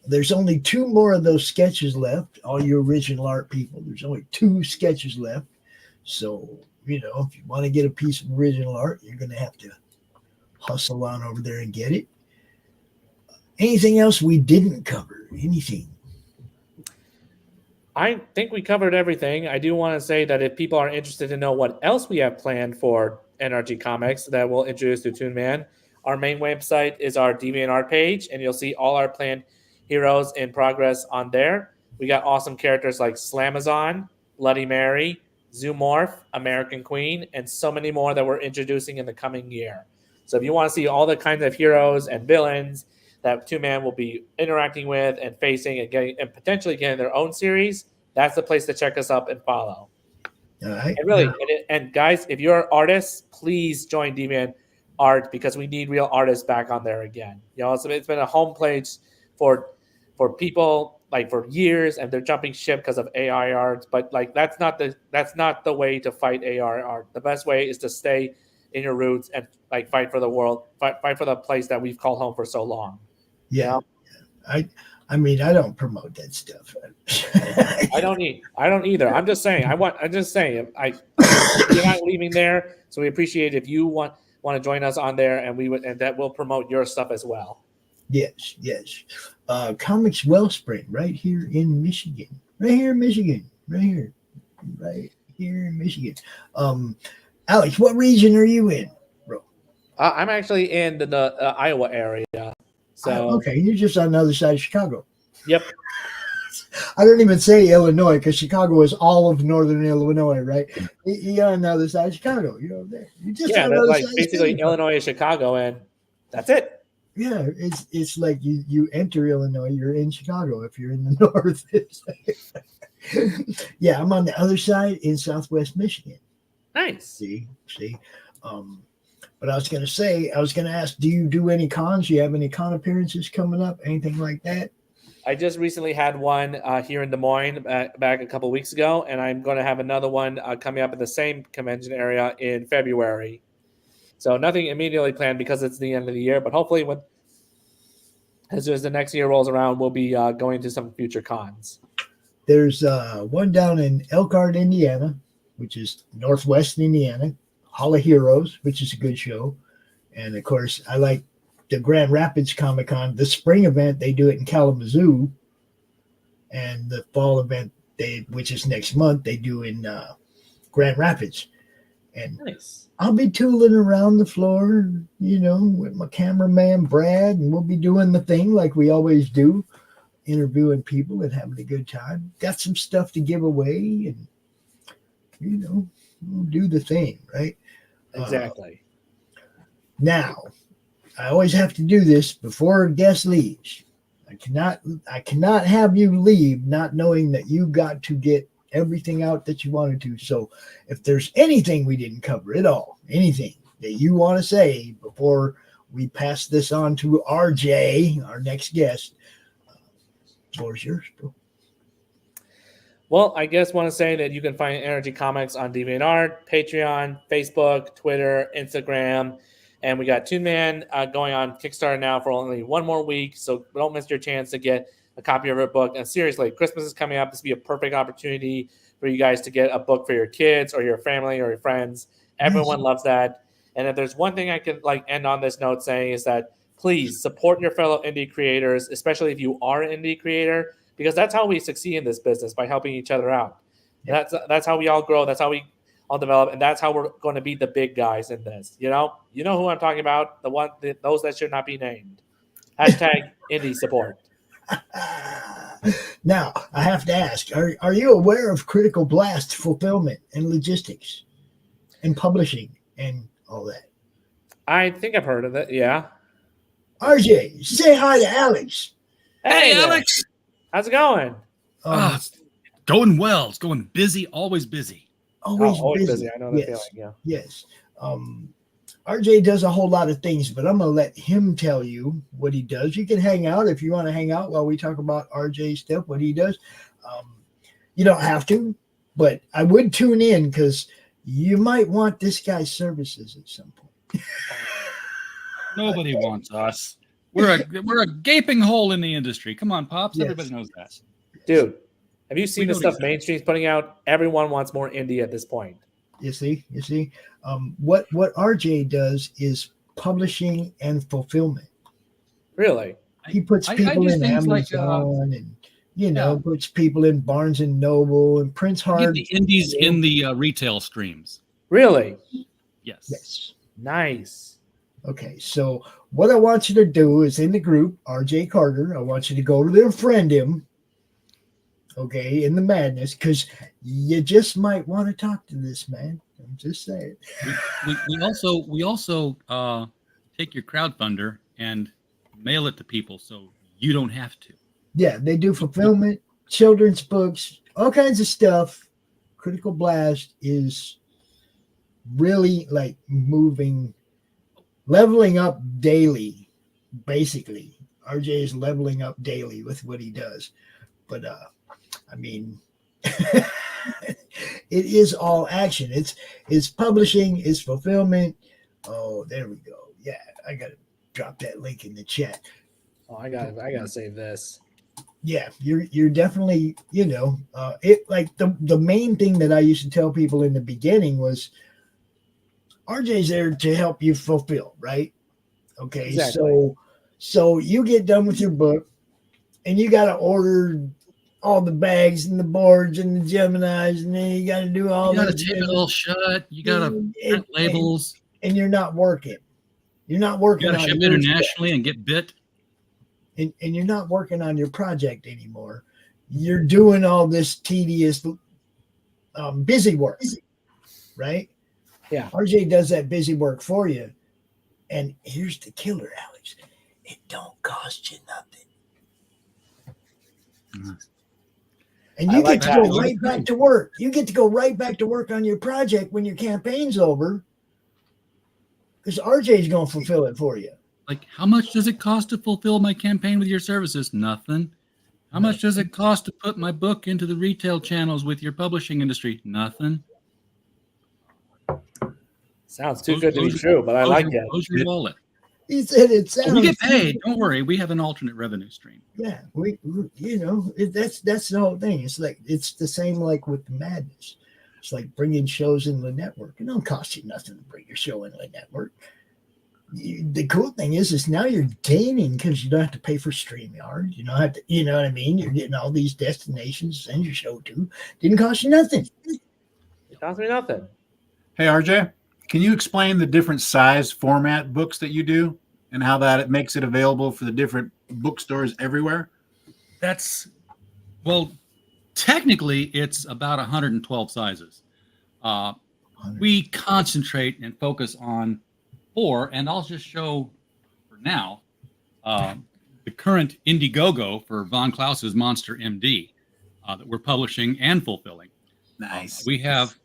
There's only 2 more of those sketches left. All you original art people, there's only 2 sketches left. So, you know, if you want to get a piece of original art, you're going to have to hustle on over there and get it. Anything else we didn't cover? Anything? I think we covered everything. I do want to say that if people are interested to know what else we have planned for NRG Comics that we'll introduce to Toon Man, our main website is our DeviantArt page, and you'll see all our planned heroes in progress on there. We got awesome characters like Slamazon, Bloody Mary, Zoomorph, American Queen, and so many more that we're introducing in the coming year. So if you want to see all the kinds of heroes and villains that Toon Man will be interacting with and facing and potentially getting their own series, that's the place to check us up and follow. All right. And really, and guys, if you're artists, please join Deviant Art because we need real artists back on there again. You know, it's been a home place for people like for years, and they're jumping ship because of AI art. But like that's not the way to fight AI art. The best way is to stay in your roots and like fight for the world, fight for the place that we've called home for so long. Yeah. You know? I mean, I don't promote that stuff. I don't either. I'm just saying. You're not leaving there, so we appreciate if you want to join us on there, and that will promote your stuff as well. Yes. Comics Wellspring, right here in Michigan. Right here in Michigan. Alex, what region are you in, bro? I'm actually in the Iowa area. So okay, you're just on the other side of Chicago. Yep. I don't even say Illinois because Chicago is all of northern Illinois, right? You're on the other side of Chicago. You're over there. You just that's like basically Illinois and Chicago, and that's it. Yeah, it's like you enter Illinois, you're in Chicago if you're in the north. Yeah, I'm on the other side in Southwest Michigan. Nice. See. But I was going to ask, do you do any cons? Do you have any con appearances coming up? Anything like that? I just recently had one here in Des Moines back a couple weeks ago, and I'm going to have another one coming up in the same convention area in February. So nothing immediately planned because it's the end of the year, but hopefully as soon as the next year rolls around, we'll be going to some future cons. There's one down in Elkhart, Indiana, which is northwest Indiana. Hall of Heroes, which is a good show. And of course, I like the Grand Rapids Comic Con. The spring event, they do it in Kalamazoo. And the fall event, which is next month, they do in Grand Rapids. And nice. I'll be tooling around the floor, with my cameraman, Brad, and we'll be doing the thing like we always do, interviewing people and having a good time. Got some stuff to give away and, we'll do the thing, right? Exactly. Now, I always have to do this before a guest leaves. I cannot have you leave not knowing that you got to get everything out that you wanted to. So if there's anything we didn't cover at all, anything that you want to say before we pass this on to RJ, our next guest, floor's yours, bro. Well, I guess want to say that you can find Energy Comics on DeviantArt, Patreon, Facebook, Twitter, Instagram, and we got Toon Man going on Kickstarter now for only one more week, so don't miss your chance to get a copy of our book. And seriously, Christmas is coming up. This would be a perfect opportunity for you guys to get a book for your kids or your family or your friends. Everyone loves that. And if there's one thing I could end on this note saying is that please support your fellow indie creators, especially if you are an indie creator, because that's how we succeed in this business, by helping each other out. Yeah. That's how we all grow. That's how we all develop, and that's how we're going to be the big guys in this. You know who I'm talking about. Those that should not be named. Hashtag indie support. Now I have to ask: Are you aware of Critical Blast fulfillment and logistics, and publishing and all that? I think I've heard of it. Yeah. RJ, say hi to Alex. Hey Alex. How's it going? It's going well. It's going busy. Always busy. Always busy. I know that feeling. Yeah. Yes. RJ does a whole lot of things, but I'm going to let him tell you what he does. You can hang out if you want to hang out while we talk about RJ's stuff, what he does. You don't have to, but I would tune in because you might want this guy's services at some point. Nobody wants us. We're a gaping hole in the industry. Come on, Pops. Yes. Everybody knows that. Dude, have you seen the stuff Mainstream's putting out? Everyone wants more indie at this point. You see. What RJ does is publishing and fulfillment. Really? He puts people in Amazon and puts people in Barnes and Noble and prints hard. Get the indies in the retail streams. Really? Yes. Nice. Okay, so what I want you to do is in the group, RJ Carter, I want you to go to their friend him, okay, in the madness, because you just might want to talk to this man. I'm just saying. We also take your crowdfunder and mail it to people so you don't have to. Yeah, they do fulfillment, children's books, all kinds of stuff. Critical Blast is really like leveling up daily, basically. RJ is leveling up daily with what he does. But I mean, it is all action. It's publishing, it's fulfillment. Oh, there we go. Yeah, I gotta drop that link in the chat. Oh, I gotta save this. Yeah, you're definitely, it like the main thing that I used to tell people in the beginning was RJ's there to help you fulfill, right? Okay, Exactly. so you get done with your book and you got to order all the bags and the boards and the Geminis, and then you got to do all You got to that. tape it all shut. You got to print labels. And you're not working. You're not working. You got to ship internationally and get bit. And you're not working on your project anymore. You're doing all this tedious, busy work, right? Yeah. RJ does that busy work for you. And here's the killer, Alex. It don't cost you nothing. Mm-hmm. And you get to go right back to work. You get to go right back to work on your project when your campaign's over. Because RJ's going to fulfill it for you. Like, how much does it cost to fulfill my campaign with your services? Nothing. How much does it cost to put my book into the retail channels with your publishing industry? Nothing. Sounds too good to be true, but I like it. Close your wallet. He said it sounds. We get paid. Don't worry. We have an alternate revenue stream. Yeah, that's the whole thing. It's like it's the same like with the madness. It's like bringing shows in the network. It don't cost you nothing to bring your show in the network. The cool thing is now you're gaining because you don't have to pay for StreamYard. You don't have to, you know what I mean? You're getting all these destinations to send your show to. Didn't cost you nothing. It cost me nothing. Hey, RJ, can you explain the different size format books that you do and how that it makes it available for the different bookstores everywhere? Technically, it's about 112 sizes. We concentrate and focus on 4, and I'll just show for now the current Indiegogo for Von Klaus's Monster MD that we're publishing and fulfilling. Nice. We have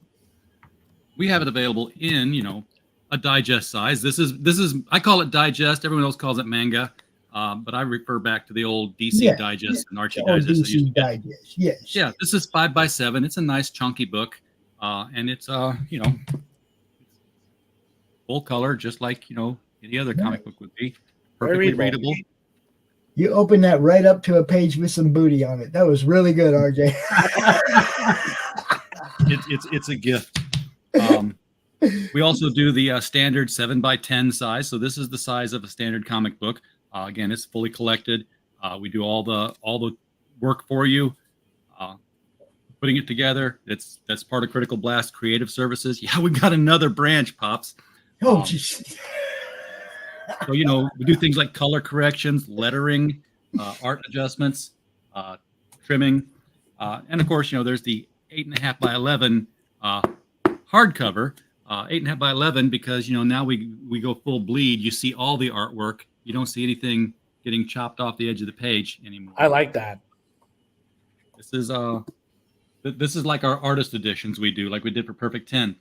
it available in a digest size. This is I call it digest. Everyone else calls it manga, but I refer back to the old DC Digest and Archie Digest. DC Digest, yes. Yeah, this is 5x7. It's a nice chunky book, and it's full color, just like any other comic book would be. Perfectly readable. You open that right up to a page with some booty on it. That was really good, RJ. It's a gift. We also do the standard 7x10 size. So this is the size of a standard comic book. Again, it's fully collected. We do all the work for you, putting it together. That's part of Critical Blast Creative Services. Yeah, we got another branch, Pops. Oh, jeez. So we do things like color corrections, lettering, art adjustments, trimming, and of course, there's the 8.5x11 hardcover. 8.5x11 because now we go full bleed. You see all the artwork. You don't see anything getting chopped off the edge of the page anymore. I like that. This is like our artist editions we do, like we did for Perfect 10.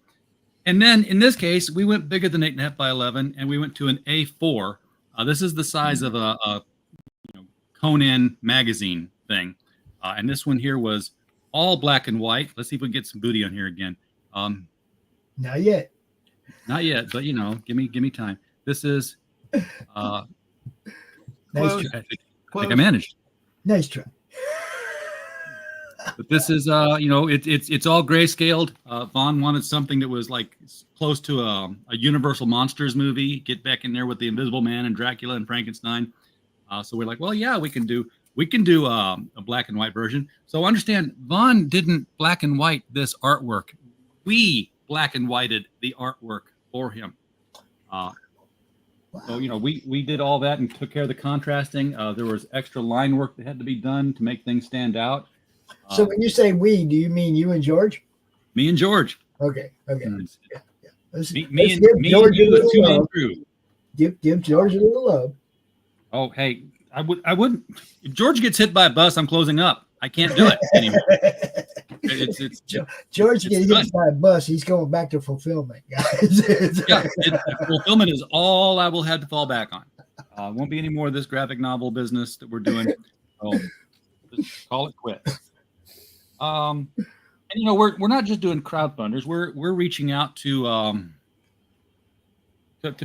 And then in this case, we went bigger than 8.5x11, and we went to an A4. This is the size of a Conan magazine thing, and this one here was all black and white. Let's see if we can get some booty on here again. Not yet, but give me time. This is nice I try. think I managed. Nice try. But this is it's all grayscaled. Vaughn wanted something that was like close to a Universal Monsters movie. Get back in there with the Invisible Man and Dracula and Frankenstein. So we're like, well, yeah, we can do a black and white version. So understand, Vaughn didn't black and white this artwork. We black and whited the artwork for him. So we did all that and took care of the contrasting. There was extra line work that had to be done to make things stand out. So when you say we, do you mean you and George? Me and George. Okay. Yeah. Me and you, a two-man crew. Give George a little love. Oh, hey, I wouldn't. If George gets hit by a bus, I'm closing up. I can't do it anymore. It's George it's getting fun. hit by a bus. He's going back to fulfillment, guys. Yeah, fulfillment is all I will have to fall back on. Won't be any more of this graphic novel business that we're doing. So just call it quits. And we're not just doing crowdfunders. We're reaching out to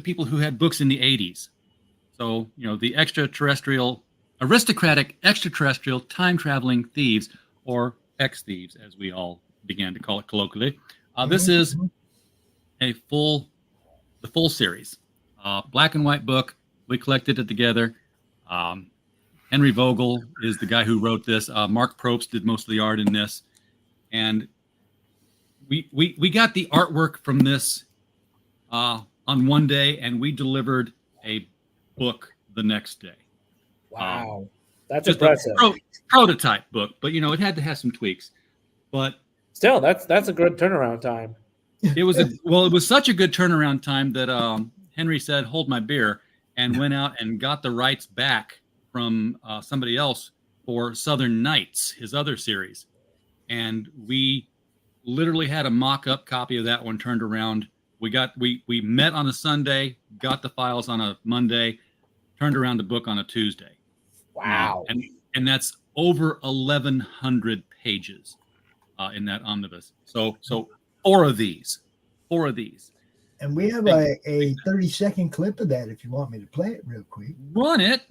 people who had books in the 80s. So the aristocratic extraterrestrial time traveling thieves, or ex thieves, as we all began to call it colloquially. This is the full series, black and white book. We collected it together. Henry Vogel is the guy who wrote this. Mark Probst did most of the art in this, and we got the artwork from this on one day, and we delivered a book the next day. Wow, that's just impressive. A prototype book, but it had to have some tweaks. But still, that's a good turnaround time. It was such a good turnaround time that Henry said, "Hold my beer," and went out and got the rights back from somebody else for Southern Nights, his other series. And we literally had a mock-up copy of that one turned around. We met on a Sunday, got the files on a Monday, turned around the book on a Tuesday. Wow. And that's over 1,100 pages in that omnibus. So 4 of these. And we have a 30-second clip of that if you want me to play it real quick. Run it.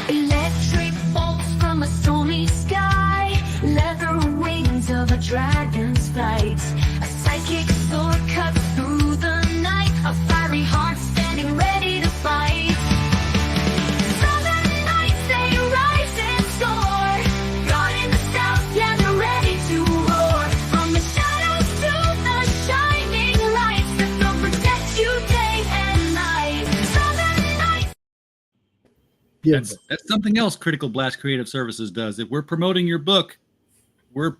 Electric bolts from a stormy sky, leather wings of a dragon's flight, a psychic sword cuts through the night, a fiery heart standing ready to fight. Southern nights, they rise and soar, God in the south, yeah, they're ready to roar. From the shadows to the shining lights, that they'll protect you day and night. Southern nights. That's something else Critical Blast Creative Services does. If we're promoting your book, we're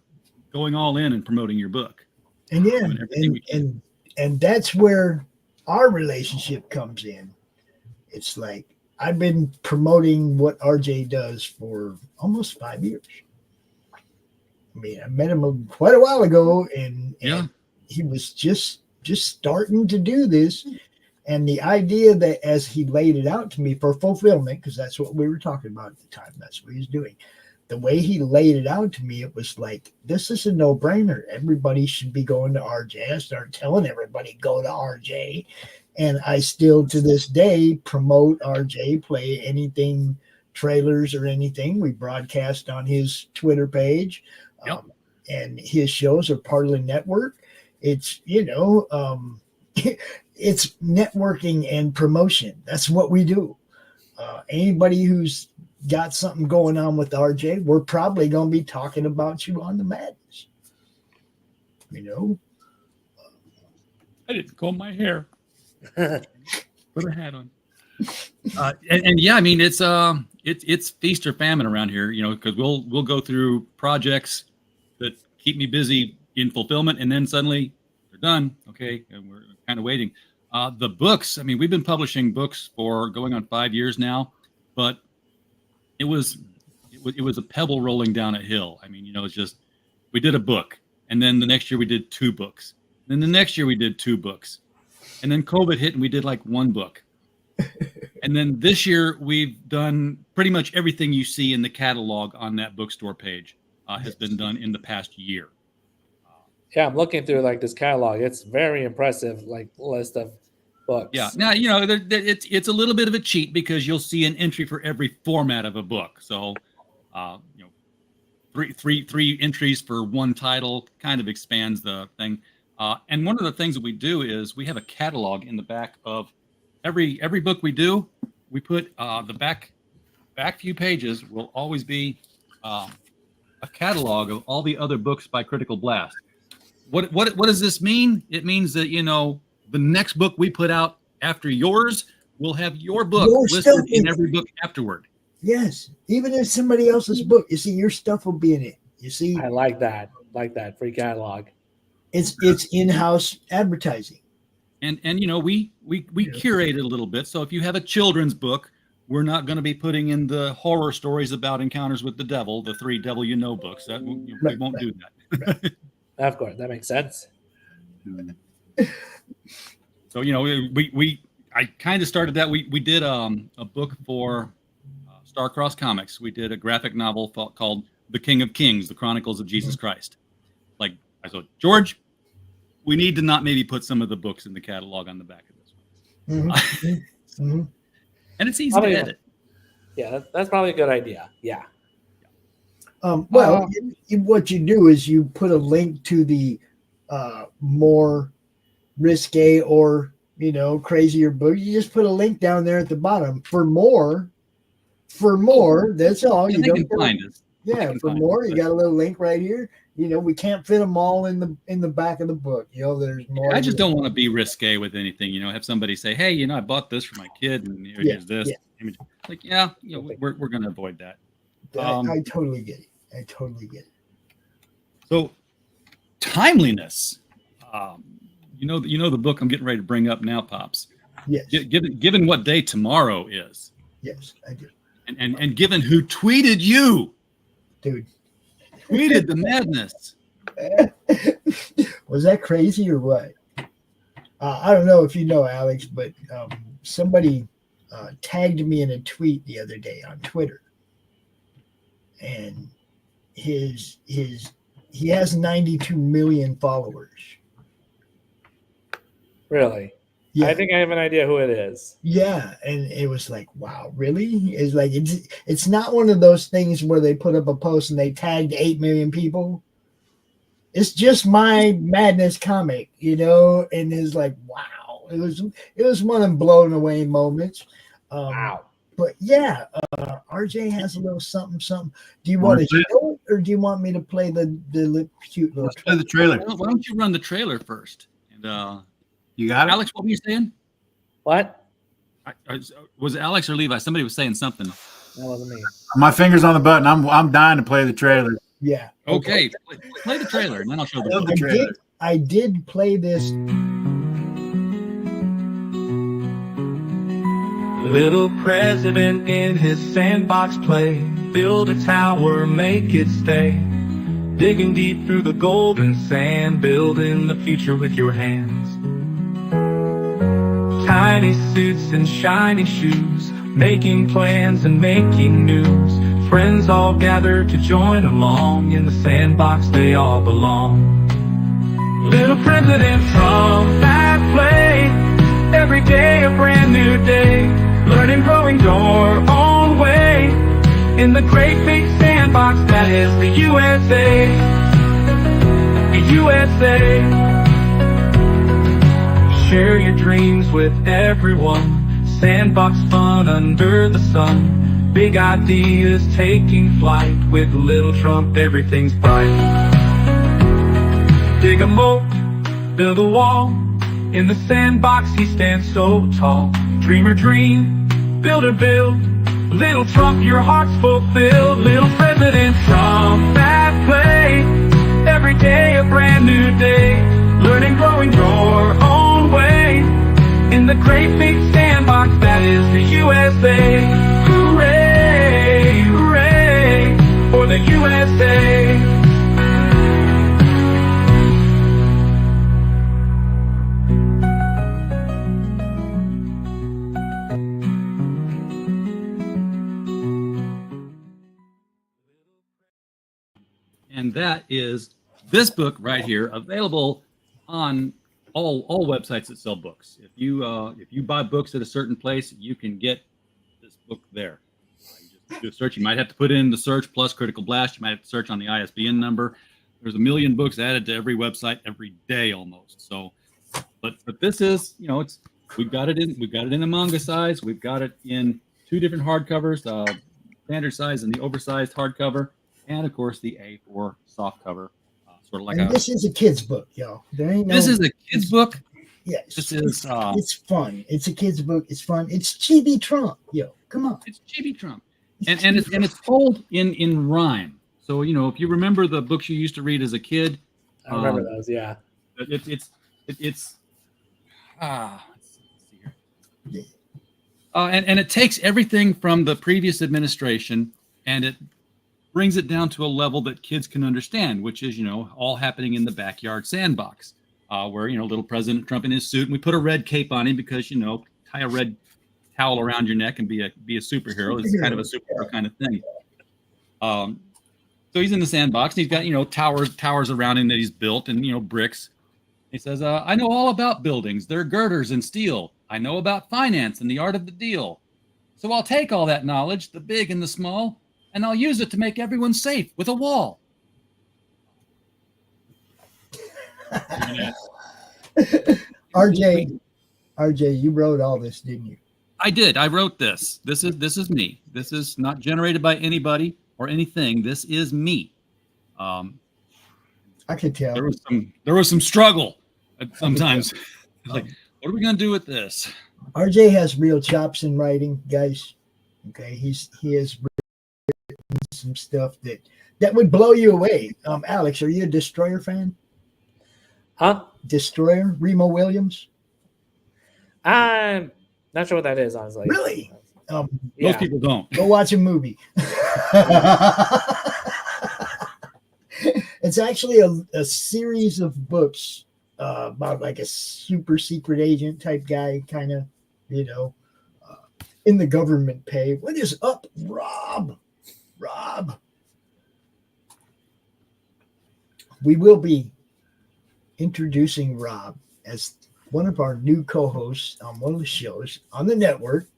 going all in and promoting your book. And yeah, and that's where our relationship comes in. It's like I've been promoting what RJ does for almost 5 years. I mean, I met him quite a while ago, and he was just starting to do this. And the idea that as he laid it out to me for fulfillment, because that's what we were talking about at the time, that's what he's doing. The way he laid it out to me, it was like, this is a no-brainer. Everybody should be going to RJ. I started telling everybody, go to RJ. And I still, to this day, promote RJ, play anything, trailers or anything. We broadcast on his Twitter page. Yep. And his shows are part of the network. It's, it's networking and promotion. That's what we do. Anybody who's got something going on with RJ, we're probably going to be talking about you on the Madness. I didn't comb my hair. Put a hat on. And yeah, I mean, it's feast or famine around here, because we'll go through projects that keep me busy in fulfillment, and then suddenly they're done. Okay, and we're kind of waiting. The books, I mean, we've been publishing books for going on 5 years now, but it was a pebble rolling down a hill. I mean, it's just, we did a book, and then the next year we did 2 books. Then the next year we did 2 books. And then COVID hit and we did like 1 book. And then this year we've done pretty much everything you see in the catalog on that bookstore page has been done in the past year. Yeah, I'm looking through like this catalog. It's very impressive, like list of books. Yeah. Now, it's a little bit of a cheat because you'll see an entry for every format of a book. So, three entries for one title kind of expands the thing. And one of the things that we do is we have a catalog in the back of every book we do. We put the back few pages will always be a catalog of all the other books by Critical Blast. What does this mean? It means that the next book we put out after yours will have your book listed in every book afterward. Yes, even if somebody else's book, you see, your stuff will be in it. You see, I like that free catalog. It's in-house advertising. And we curate it a little bit. So if you have a children's book we're not going to be putting in the horror stories about encounters with the devil, the 3 Devil You Know books. That we won't do that. Of course, that makes sense. So, I kind of started that. We did a book for Starcross Comics. We did a graphic novel called The King of Kings, The Chronicles of Jesus Christ. Like I said, George, we need to not maybe put some of the books in the catalog on the back of this one. And it's easy to edit. Yeah, that's probably a good idea. Yeah. What you do is you put a link to the more risque or crazier book. You just put a link down there at the bottom for more. That's all. You can find us. Yeah, for more, you got a little link right here. We can't fit them all in the back of the book. There's more. I just don't want to be risque with anything. Have somebody say, "Hey, I bought this for my kid, and here's this." Yeah. We're going to avoid that. I totally get it. So, timeliness. The book I'm getting ready to bring up now, Pops. Yes. Given what day tomorrow is. Yes, I do. And given who tweeted you, dude. Tweeted the madness. Was that crazy or what? I don't know if you know, Alex, but somebody tagged me in a tweet the other day on Twitter, and he has 92 million followers. Really? Yeah. I think I have an idea who it is. Yeah, and it was like, wow, really? It's like it's not one of those things where they put up a post and they tagged 8 million people. It's just my madness comic, and it's like, wow. It was one of them blown away moments. Wow. But yeah, RJ has a little something. Do you want to show it, or do you want me to play the cute little play the trailer? Why don't you run the trailer first? And you got it, Alex. What were you saying? What? Was it Alex or Levi? Somebody was saying something. That wasn't me. My finger's on the button. I'm dying to play the trailer. Yeah. Okay. Play the trailer, and then I'll show the trailer. I did play this. Little president in his sandbox play. Build a tower, make it stay. Digging deep through the golden sand. Building the future with your hands. Tiny suits and shiny shoes. Making plans and making news. Friends all gather to join along. In the sandbox they all belong. Little president from that play. Every day a brand new day. Learning, growing your own way. In the great big sandbox that is the USA. The USA. Share your dreams with everyone. Sandbox fun under the sun. Big ideas taking flight. With Little Trump everything's bright. Dig a moat, build a wall. In the sandbox he stands so tall. Dreamer dream, builder build. Little Trump, your heart's fulfilled. Little President Trump, that play. Every day a brand new day. Learning, growing your own way. In the great big sandbox that is the USA. Hooray, hooray, for the USA. And that is this book right here, available on all websites that sell books. If you buy books at a certain place, you can get this book there. You just do a search. You might have to put in the search plus Critical Blast. You might have to search on the ISBN number. There's 1 million books added to every website every day almost. So, but this is, we've got it in a manga size. We've got it in 2 different hardcovers, standard size and the oversized hardcover. And of course, the A4 soft cover, sort of like this is a kid's book, y'all. This is a kid's book. Yes, this is. It's fun. It's a kid's book. It's fun. It's Chibi Trump, yo. Come on. It's Chibi Trump, and it's told in rhyme. So if you remember the books you used to read as a kid, I remember those. Yeah. Let's see here. And it takes everything from the previous administration and it brings it down to a level that kids can understand, which is, all happening in the backyard sandbox, where, little President Trump in his suit, and we put a red cape on him because, tie a red towel around your neck and be a superhero. It's kind of a superhero kind of thing. So he's in the sandbox and he's got, towers around him that he's built and, bricks. He says, I know all about buildings. They're girders and steel. I know about finance and the art of the deal. So I'll take all that knowledge, the big and the small, and I'll use it to make everyone safe with a wall. RJ, you wrote all this, didn't you? I did. I wrote this. This is me. This is not generated by anybody or anything. This is me. I could tell. There was some struggle sometimes. Like, what are we gonna do with this? RJ has real chops in writing, guys. Okay, he has written some stuff that would blow you away. Alex, are you a Destroyer fan? Huh? Destroyer, Remo Williams. I'm not sure what that is, honestly. Really? Most people don't. Go watch a movie. It's actually a series of books about like a super secret agent type guy, kind of, in the government pay. What is up, Rob? We will be introducing Rob as one of our new co-hosts on one of the shows on the network.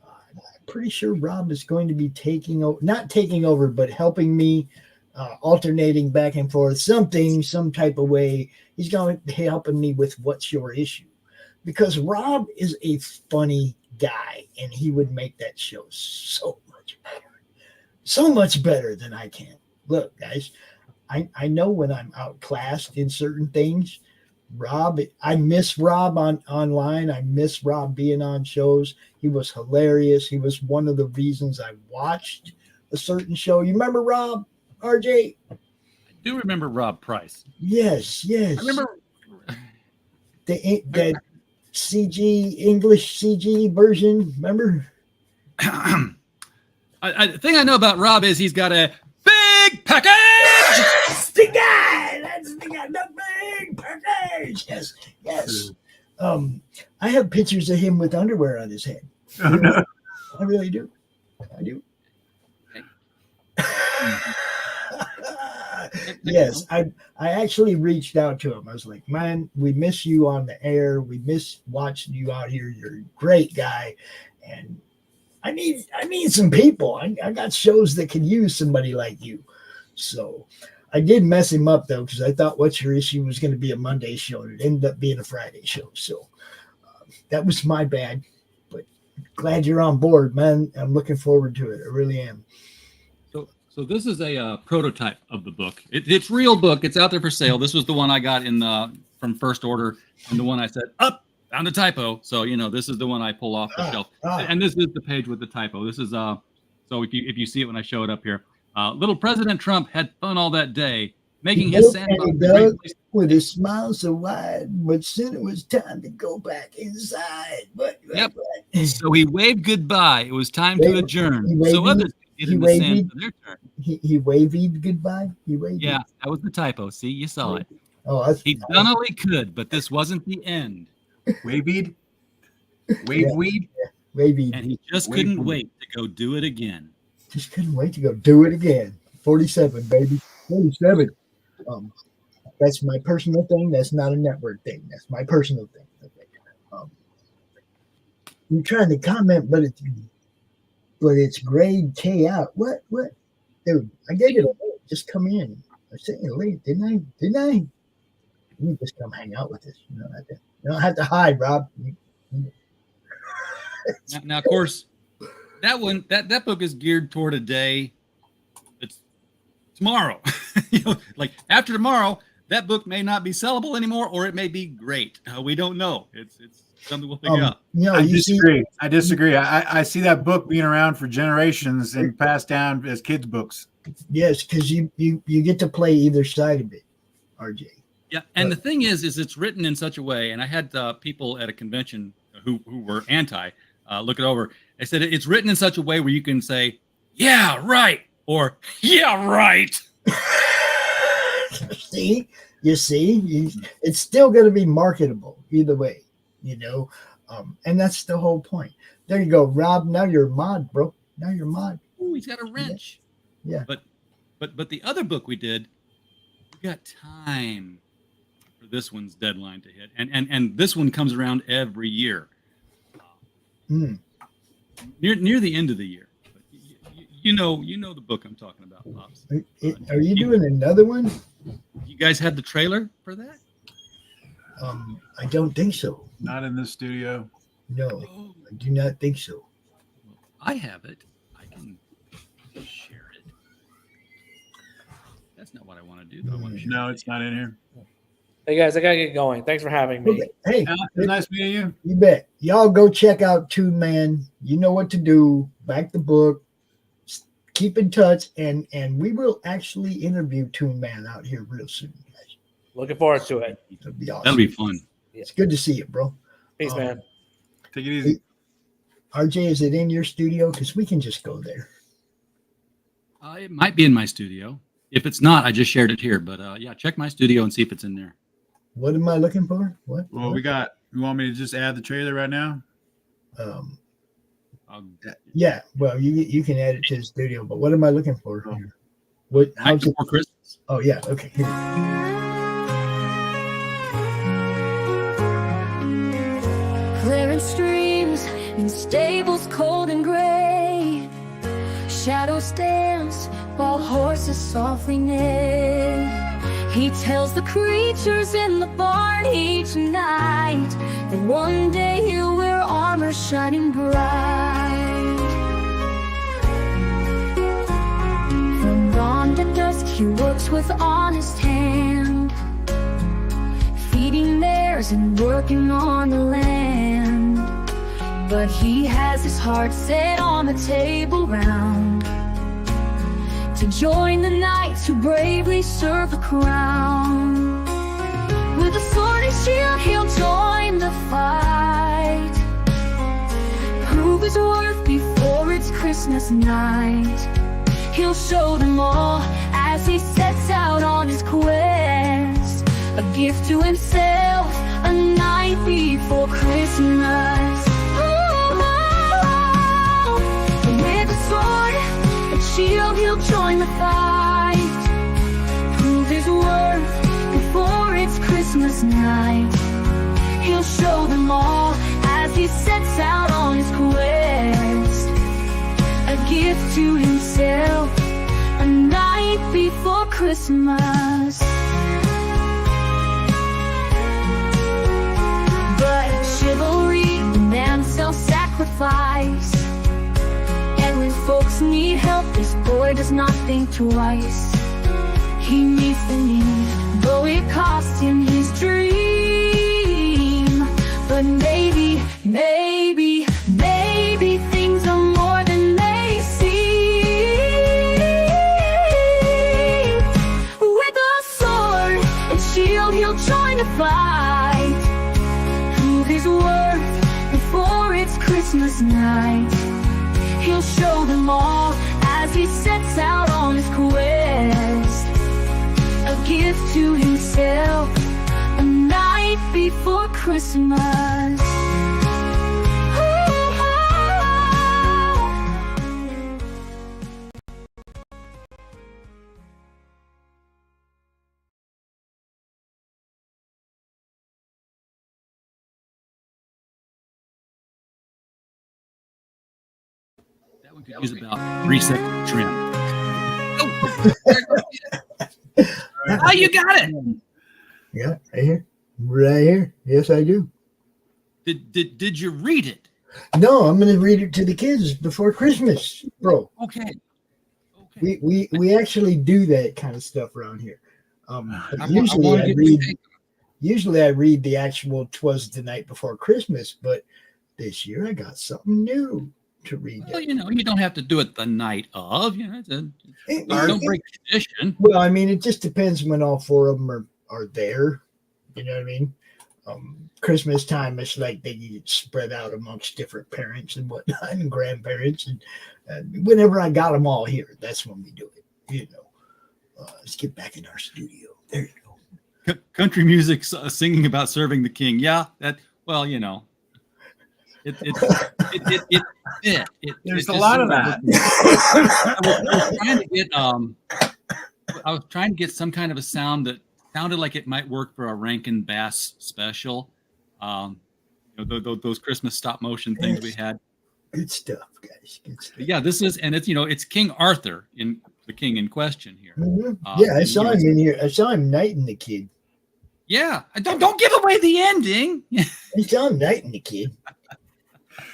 I'm pretty sure Rob is going to be not taking over, but helping me, alternating back and forth, some type of way. He's going to be helping me with What's Your Issue? Because Rob is a funny guy, and he would make that show so much better than I can. Look, guys, I know when I'm outclassed in certain things. Rob, I miss Rob online. I miss Rob being on shows. He was hilarious. He was one of the reasons I watched a certain show. You remember Rob, RJ? I do remember Rob Price. Yes. I remember the CG, English CG version. Remember? The thing I know about Rob is he's got a big package. That's the guy. The big package. Yes. I have pictures of him with underwear on his head. Oh, no. I really do. I do. Yes, I actually reached out to him. I was like, man, we miss you on the air. We miss watching you out here. You're a great guy. And I need some people. I got shows that can use somebody like you. So I did mess him up, though, because I thought What's Your Issue was going to be a Monday show. It ended up being a Friday show. So that was my bad. But glad you're on board, man. I'm looking forward to it. I really am. So this is a prototype of the book. It's real book. It's out there for sale. This was the one I got from First Order, and the one I said, found a typo. So, this is the one I pull off the shelf. And this is the page with the typo. This is, so if you see it when I show it up here, little President Trump had fun all that day, making his sandbox with his smile so wide, but soon it was time to go back inside. But so he waved goodbye. It was time to adjourn. So others get in the sand for their turn. He waved goodbye. Yeah, that was the typo. See, you saw it. Oh, he done all he could, but this wasn't the end. Waveed? Waveed? And he just couldn't wait to go do it again. Just couldn't wait to go do it again. 47, baby. 47. That's my personal thing. That's not a network thing. That's my personal thing. Okay. You're trying to comment, but it's grade K out. What? Dude, I gave it a minute. Just come in. I sent you late, didn't I? You just come hang out with us. You don't have to hide, Rob. Now, of course, that book is geared toward a day. It's tomorrow. Like after tomorrow, that book may not be sellable anymore, or it may be great. We don't know. It's something we'll figure out. I disagree. I see that book being around for generations and passed down as kids' books. Yes, because you get to play either side of it, RJ. Yeah, and the thing is it's written in such a way, and I had people at a convention who were anti, look it over. I said it's written in such a way where you can say, "Yeah, right," or "Yeah, right." See, it's still going to be marketable either way, you know, and that's the whole point. There you go, Rob. Now you're a mod, bro. Now you're a mod. Ooh, he's got a wrench. Yeah. But the other book we did, we got time for this one's deadline to hit, and this one comes around every year, near the end of the year. But you know the book I'm talking about, Pops. Are you doing another one? You guys had the trailer for that? I don't think so. Not in this studio. No, I do not think so. I have it. I can share it. That's not what I want to do, though. I want to share No, it's not in here. Hey guys, I gotta get going. Thanks for having me. Okay. Hey, Alex, it's nice meeting you. you bet. Y'all go check out Toon Man. You know what to do. Back the book. Keep in touch, and we will actually interview Toon Man out here real soon, guys. Looking forward to it. It'll be awesome. That'll be fun. It's good to see you, bro. Peace, man. Take it easy. RJ, is it in your studio? Because we can just go there. It might be in my studio. If it's not, I just shared it here. But yeah, check my studio and see if it's in there. What am I looking for? What? Well, you want me to just add the trailer right now? Yeah. Well, you can add it to the studio, but what am I looking for? Oh. What? Night How's it? Before Christmas. Oh yeah. Okay. Here. Clearing streams in stables cold and gray. Shadows dance while horses softly neigh. He tells the creatures in the barn each night that one day he'll wear armor shining bright. From dawn to dusk he works with honest hand, feeding mares and working on the land. But he has his heart set on the table round to join the knights who bravely serve the crown. With a sword and shield he'll join the fight, prove his worth before it's Christmas night. He'll show them all as he sets out on his quest, a gift to himself, a night before Christmas. With a sword and shield he'll join the fight, prove his worth before it's Christmas night. He'll show them all as he sets out on his quest, a gift to himself, a night before Christmas. But chivalry demands self-sacrifice, and when folks need help, this boy does not think twice. He meets the need, though it costs him his dream. But maybe things are more than they seem. With a sword and shield he'll join the fight, prove his worth before it's Christmas night. He'll show them all as he sets out on his quest, a gift to himself, a night before Christmas. That one could use about 3 seconds of trim. Oh, you got it. Yeah, right here. Yes, I do. Did you read it? No, I'm going to read it to the kids before Christmas, bro. Okay. We actually do that kind of stuff around here. But usually I read the actual "'Twas the Night Before Christmas," but this year I got something new to read. Well, you don't have to do it the night of. Don't break tradition. Well, I mean, it just depends when all four of them are there. You know what I mean? Christmas time, it's like they get spread out amongst different parents and whatnot and grandparents. And whenever I got them all here, that's when we do it. Let's get back in our studio. There you go. Country music singing about serving the king. Yeah, that. Well, there's a lot of that. I was trying to get some kind of a sound that sounded like it might work for a Rankin Bass special. Those Christmas stop motion things we had. Good stuff, guys. Good stuff. Yeah, this is, and it's King Arthur in the king in question here. Mm-hmm. I saw him in here. I saw him knighting the kid. Yeah, don't give away the ending. I saw him knighting the kid.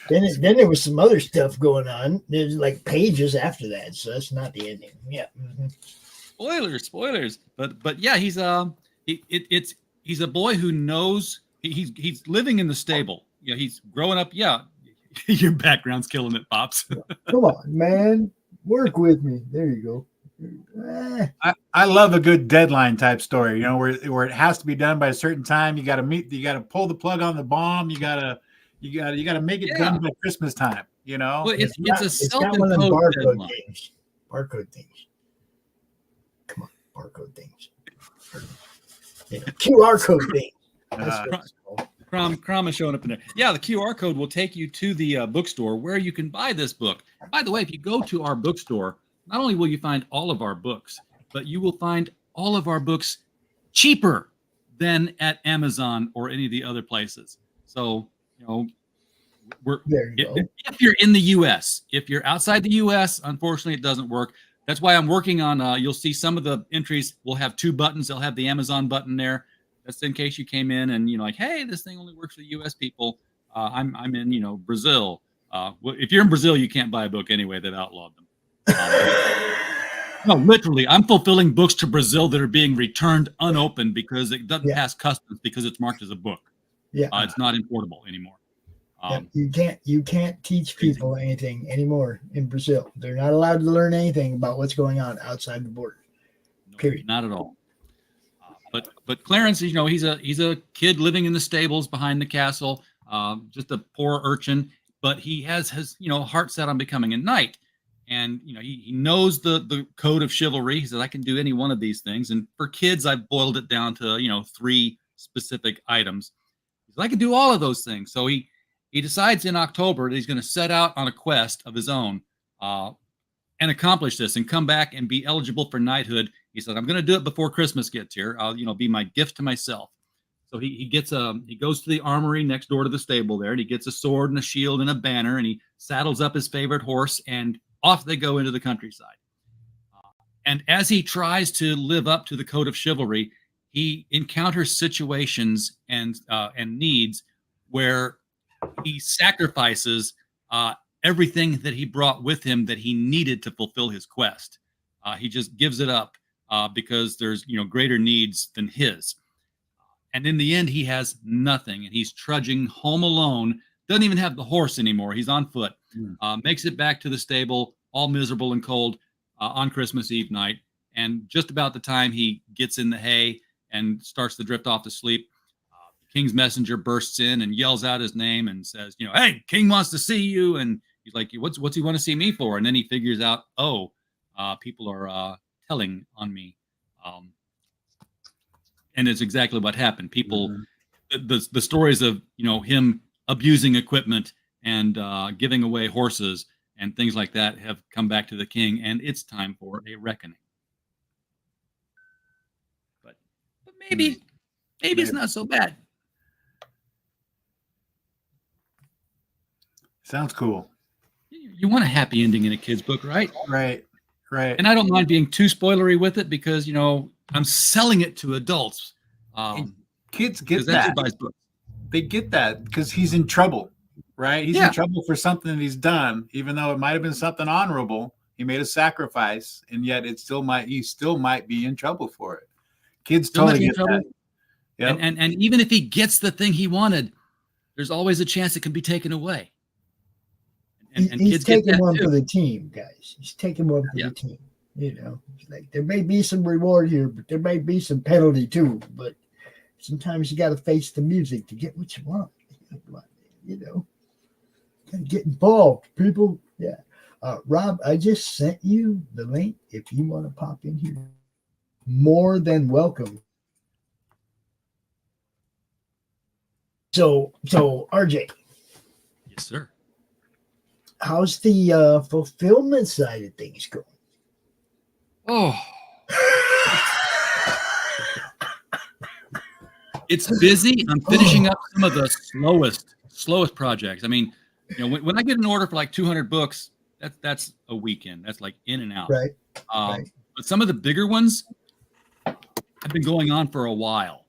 Then there was some other stuff going on. There's like pages after that, so that's not the ending. Yeah. Mm-hmm. Spoilers. But yeah, he's a boy who knows he's living in the stable. Yeah, he's growing up. Yeah, your background's killing it, Pops. Come on, man, work with me. There you go. I love a good deadline type story. Where it has to be done by a certain time. You got to pull the plug on the bomb. You got to make it done by Christmas time. Well, it's a self-imposed deadline. Barcode things. Come on, barcode things. QR code things. Crom is showing up in there. Yeah, the QR code will take you to the bookstore where you can buy this book. By the way, if you go to our bookstore, not only will you find all of our books, but you will find all of our books cheaper than at Amazon or any of the other places. So, if you're in the U.S., if you're outside the U.S., unfortunately, it doesn't work. That's why I'm working on, you'll see some of the entries will have 2 buttons. They'll have the Amazon button there. That's in case you came in and, hey, this thing only works for the U.S. people. I'm in, Brazil. If you're in Brazil, you can't buy a book anyway. They've outlawed them. No, literally, I'm fulfilling books to Brazil that are being returned unopened because it doesn't pass customs because it's marked as a book. Yeah, it's not importable anymore. You can't teach people anything anymore in Brazil. They're not allowed to learn anything about what's going on outside the border. Period. Not at all. But Clarence, he's a kid living in the stables behind the castle, just a poor urchin, but he has his heart set on becoming a knight. And, he knows the code of chivalry. He says, I can do any one of these things. And for kids, I've boiled it down to, 3 specific items. He says, I can do all of those things. So he decides in October that he's going to set out on a quest of his own and accomplish this and come back and be eligible for knighthood. He said, I'm going to do it before Christmas gets here. I'll, be my gift to myself. So he goes to the armory next door to the stable there, and he gets a sword and a shield and a banner, and he saddles up his favorite horse, and off they go into the countryside. And as he tries to live up to the code of chivalry, he encounters situations and needs where he sacrifices everything that he brought with him that he needed to fulfill his quest. He just gives it up because there's greater needs than his. And in the end, he has nothing, and he's trudging home alone. Doesn't even have the horse anymore. He's on foot. Makes it back to the stable, all miserable and cold on Christmas Eve night. And just about the time he gets in the hay and starts to drift off to sleep, King's messenger bursts in and yells out his name and says, hey, King wants to see you. And he's like, what's he want to see me for? And then he figures out, people are telling on me. And it's exactly what happened. People, the stories of, him abusing equipment and giving away horses and things like that have come back to the king, and it's time for a reckoning. But maybe it's not so bad. Sounds cool. You want a happy ending in a kid's book, right? Right. And I don't mind being too spoilery with it because, I'm selling it to adults. Kids get that. They get that because he's in trouble, right? He's in trouble for something that he's done, even though it might have been something honorable. He made a sacrifice, and yet he still might be in trouble for it. Kids totally get that. Yep. And even if he gets the thing he wanted, there's always a chance it can be taken away. And he's kids get taking that one too. for the team, guys. He's taking one for the team. It's like there may be some reward here, but there may be some penalty too. But Sometimes you got to face the music to get what you want. You know, gotta get involved, people. Yeah. Rob, I just sent you the link. If you want to pop in here, more than welcome. So RJ. Yes, sir. How's the fulfillment side of things going? Oh, it's busy. I'm finishing up some of the slowest projects. I mean, you know, when I get an order for like 200 books, that's a weekend. That's like in and out. Right. But some of the bigger ones have been going on for a while,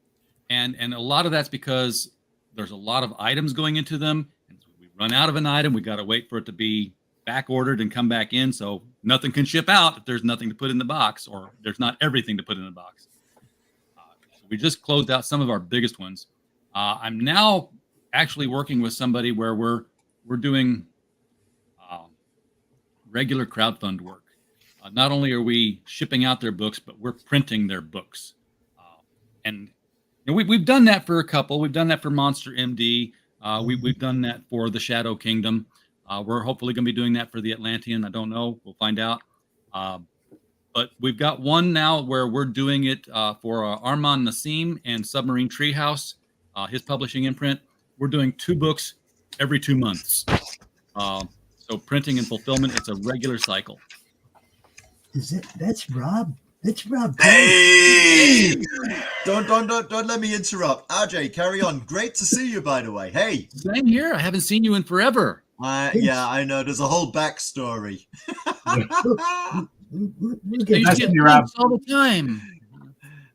and a lot of that's because there's a lot of items going into them. And we run out of an item, we got to wait for it to be back ordered and come back in. So nothing can ship out if there's nothing to put in the box, or there's not everything to put in the box. So we just closed out some of our biggest ones. I'm now actually working with somebody where we're doing regular crowdfund work. Not only are we shipping out their books, but we're printing their books. And you know, we've done that for a couple. We've done that for Monster MD. We've done that for the Shadow Kingdom. We're hopefully going to be doing that for the Atlantean. I don't know. We'll find out. But we've got one now where we're doing it for Armand Nassim and Submarine Treehouse, his publishing imprint. We're doing 2 books every 2 months. So printing and fulfillment, it's a regular cycle. That's Rob. That's Rob. Hey! Don't let me interrupt. RJ, carry on. Great to see you, by the way. Hey. Same here. I haven't seen you in forever. Yeah, I know. There's a whole backstory. All the time.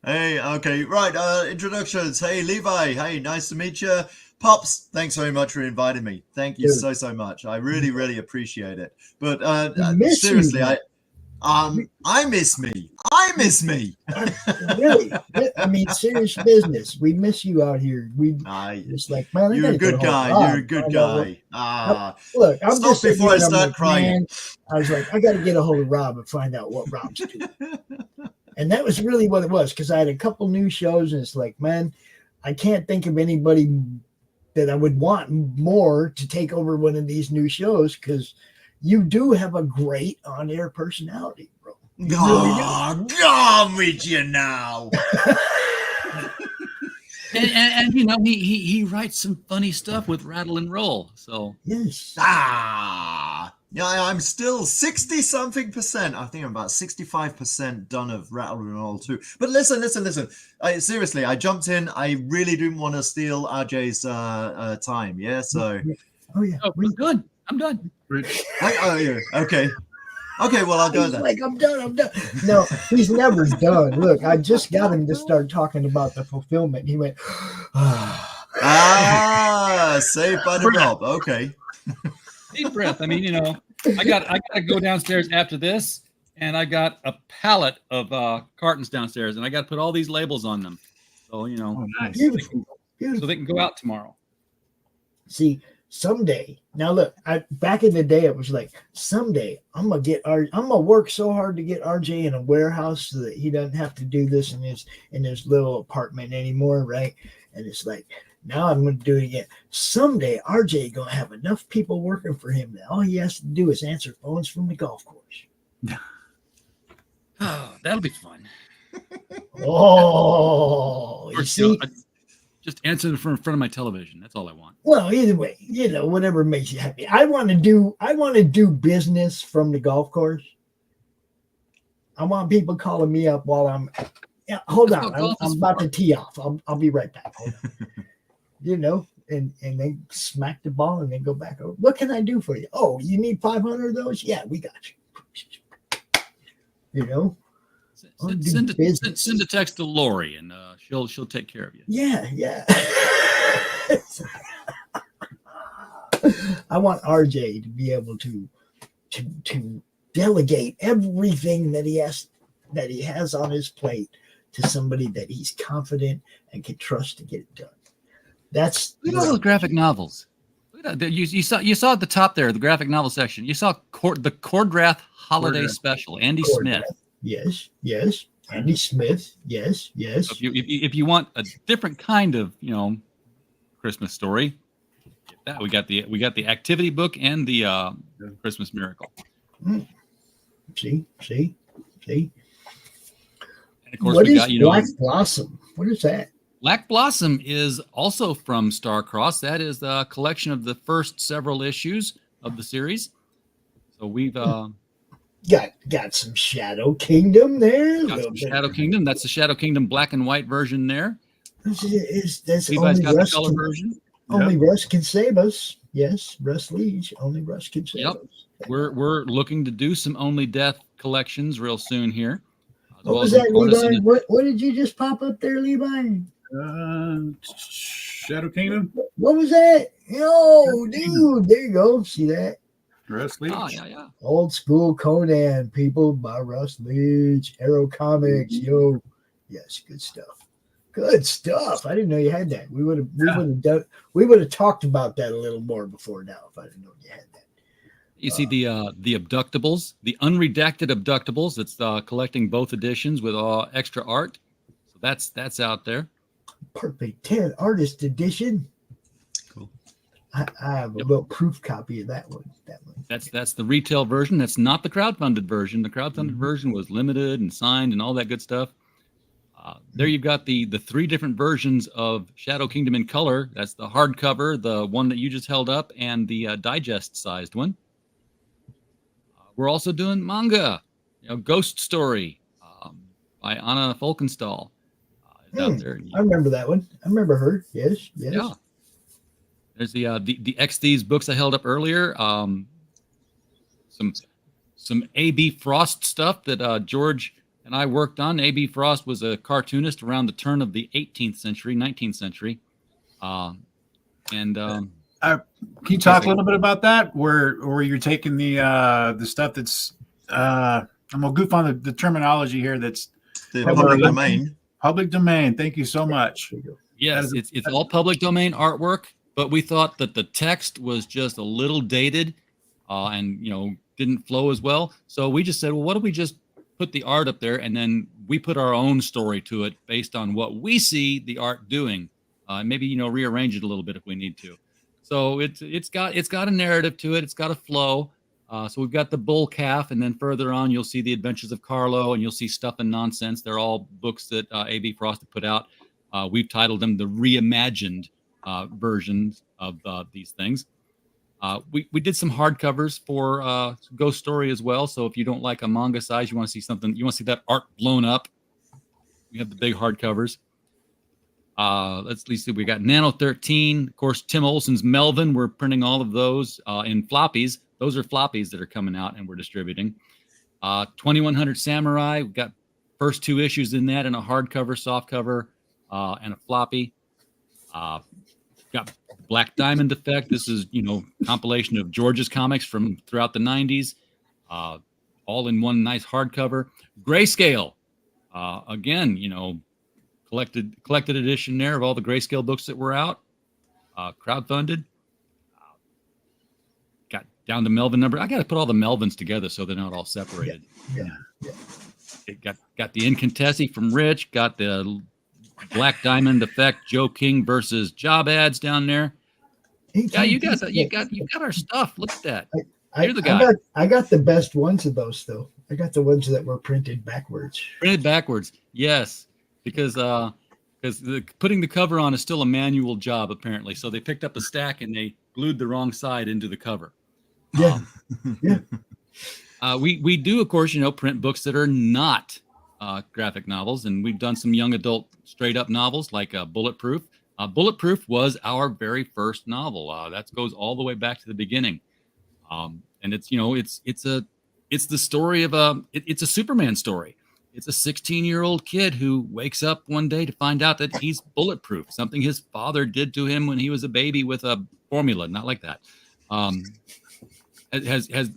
Hey, okay, right. Introductions. Hey, Levi. Hey, nice to meet you. Pops, thanks very much for inviting me. Thank you so much. I really appreciate it. But seriously, I miss me. I miss me. Really? I mean, serious business. We miss you out here. Just like, man, you're a good guy. You're a good guy. Look, I'm stop just before I start crying. Man, I was like, I got to get a hold of Rob and find out what Rob's doing. And that was really what it was, because I had a couple new shows, and it's like, man, I can't think of anybody that I would want more to take over one of these new shows, because you do have a great on-air personality, bro. I'm with you now. and you know, he writes some funny stuff with Rattle and Roll. So yes. Yeah, I'm still 60-something%. I think I'm about 65% done of Rattle and Roll too. But listen. Seriously, I jumped in. I really didn't want to steal RJ's time. Yeah, so. Oh yeah. Oh, good. I'm done. Yeah. Okay. Okay, well, I'll go then. Like, I'm done. No, he's never done. Look, I just got him to start talking about the fulfillment. He went, saved by the Rob. Okay. Deep breath. I mean, you know, I got to go downstairs after this, and I got a pallet of cartons downstairs, and I got to put all these labels on them. So, you know, nice. Beautiful. So they can go out tomorrow. See, someday. Now look, back in the day, it was like, someday I'm gonna work so hard to get RJ in a warehouse so that he doesn't have to do this in his little apartment anymore, right? And it's like, now I'm going to do it again. Someday, RJ going to have enough people working for him that all he has to do is answer phones from the golf course. Oh, that'll be fun. Oh, you see? Just answer in front of my television. That's all I want. Well, either way, you know, whatever makes you happy. I want to do business from the golf course. I want people calling me up while I'm. Yeah, hold on. I'm about to tee off. I'll be right back. Hold on. You know, and they smack the ball and then go back over. What can I do for you? Oh, you need 500 of those? Yeah, we got you. You know, send a text to Laurie and she'll take care of you. Yeah. I want RJ to be able to delegate everything that he has on his plate to somebody that he's confident and can trust to get it done. That's look at those graphic novels. Look at that. You saw at the top there, the graphic novel section. You saw the Cordrath Holiday Special, Andy Smith. Yes. Andy Smith. Yes. If you want a different kind of Christmas story, get that we got the activity book and the Christmas Miracle. See. And of course, What we is got Black Blossom? What is that? Black Blossom is also from Starcross. That is a collection of the first several issues of the series. So we've got some Shadow Kingdom there. got some Shadow Kingdom. That's the Shadow Kingdom black and white version there. That's Levi's only got Russ the color version. Only Russ can save us. Yes, Russ Leach. Only Russ can save us. We're looking to do some Only Death collections real soon here. What was that, Levi? What did you just pop up there, Levi? Shadow Kingdom. What was that? Yo, dude, there you go. See that? Russ Leach. Oh, yeah. Old school Conan, people by Russ Leach, Arrow Comics. Yo, yes, good stuff. Good stuff. I didn't know you had that. We would have talked about that a little more before now if I didn't know you had that. You see the Abductables, the unredacted Abductables. It's collecting both editions with extra art. So that's out there. Perfect 10 artist edition. Cool. I have a little proof copy of that one. That's the retail version. That's not the crowdfunded version. The crowdfunded version was limited and signed and all that good stuff. There you've got the three different versions of Shadow Kingdom in color. That's the hardcover, the one that you just held up, and the digest-sized one. We're also doing manga, Ghost Story by Anna Folkenstahl. Out there. I remember that one. I remember her. Yes. Yeah. There's the X These books I held up earlier. Some A.B. Frost stuff that George and I worked on. A.B. Frost was a cartoonist around the turn of the 19th century. Can you talk a little bit about that? Where you're taking the stuff that's I'm gonna goof on the terminology here. That's the public domain. Public domain. Thank you so much. Yes, it's all public domain artwork, but we thought that the text was just a little dated, and didn't flow as well. So we just said, well, what if we just put the art up there, and then we put our own story to it based on what we see the art doing. Maybe rearrange it a little bit if we need to. So it's got a narrative to it. It's got a flow. So we've got the Bull Calf, and then further on you'll see the Adventures of Carlo, and you'll see Stuff and Nonsense. They're all books that A.B. Frost had put out. We've titled them the reimagined versions of these things. We did some hardcovers for Ghost Story as well. So if you don't like a manga size, you want to see something, you want to see that art blown up, we have the big hardcovers. Let's see. We got Nano 13. Of course, Tim Olson's Melvin. We're printing all of those in floppies. Those are floppies that are coming out and we're distributing. 2100 Samurai. We've got first two issues in that in a hardcover, softcover, and a floppy. Got Black Diamond Effect. This is, compilation of George's comics from throughout the 90s. All in one nice hardcover. Grayscale. Again, collected edition there of all the Grayscale books that were out. Crowdfunded. Got down to Melvin number. I got to put all the Melvins together so they're not all separated. Yeah. It got the Incontessi from Rich. Got the Black Diamond Effect, Joe King versus Job Ads down there. Yeah, you got our stuff. Look at that. You're the guy. I got the best ones of those though. I got the ones that were printed backwards. Printed backwards, yes, because putting the cover on is still a manual job apparently. So they picked up a stack and they glued the wrong side into the cover. Yeah, yeah. We do, of course, print books that are not graphic novels, and we've done some young adult straight up novels like Bulletproof. Bulletproof was our very first novel. That goes all the way back to the beginning, and it's the story of it's a Superman story. It's a 16-year-old kid who wakes up one day to find out that he's bulletproof. Something his father did to him when he was a baby with a formula, not like that, has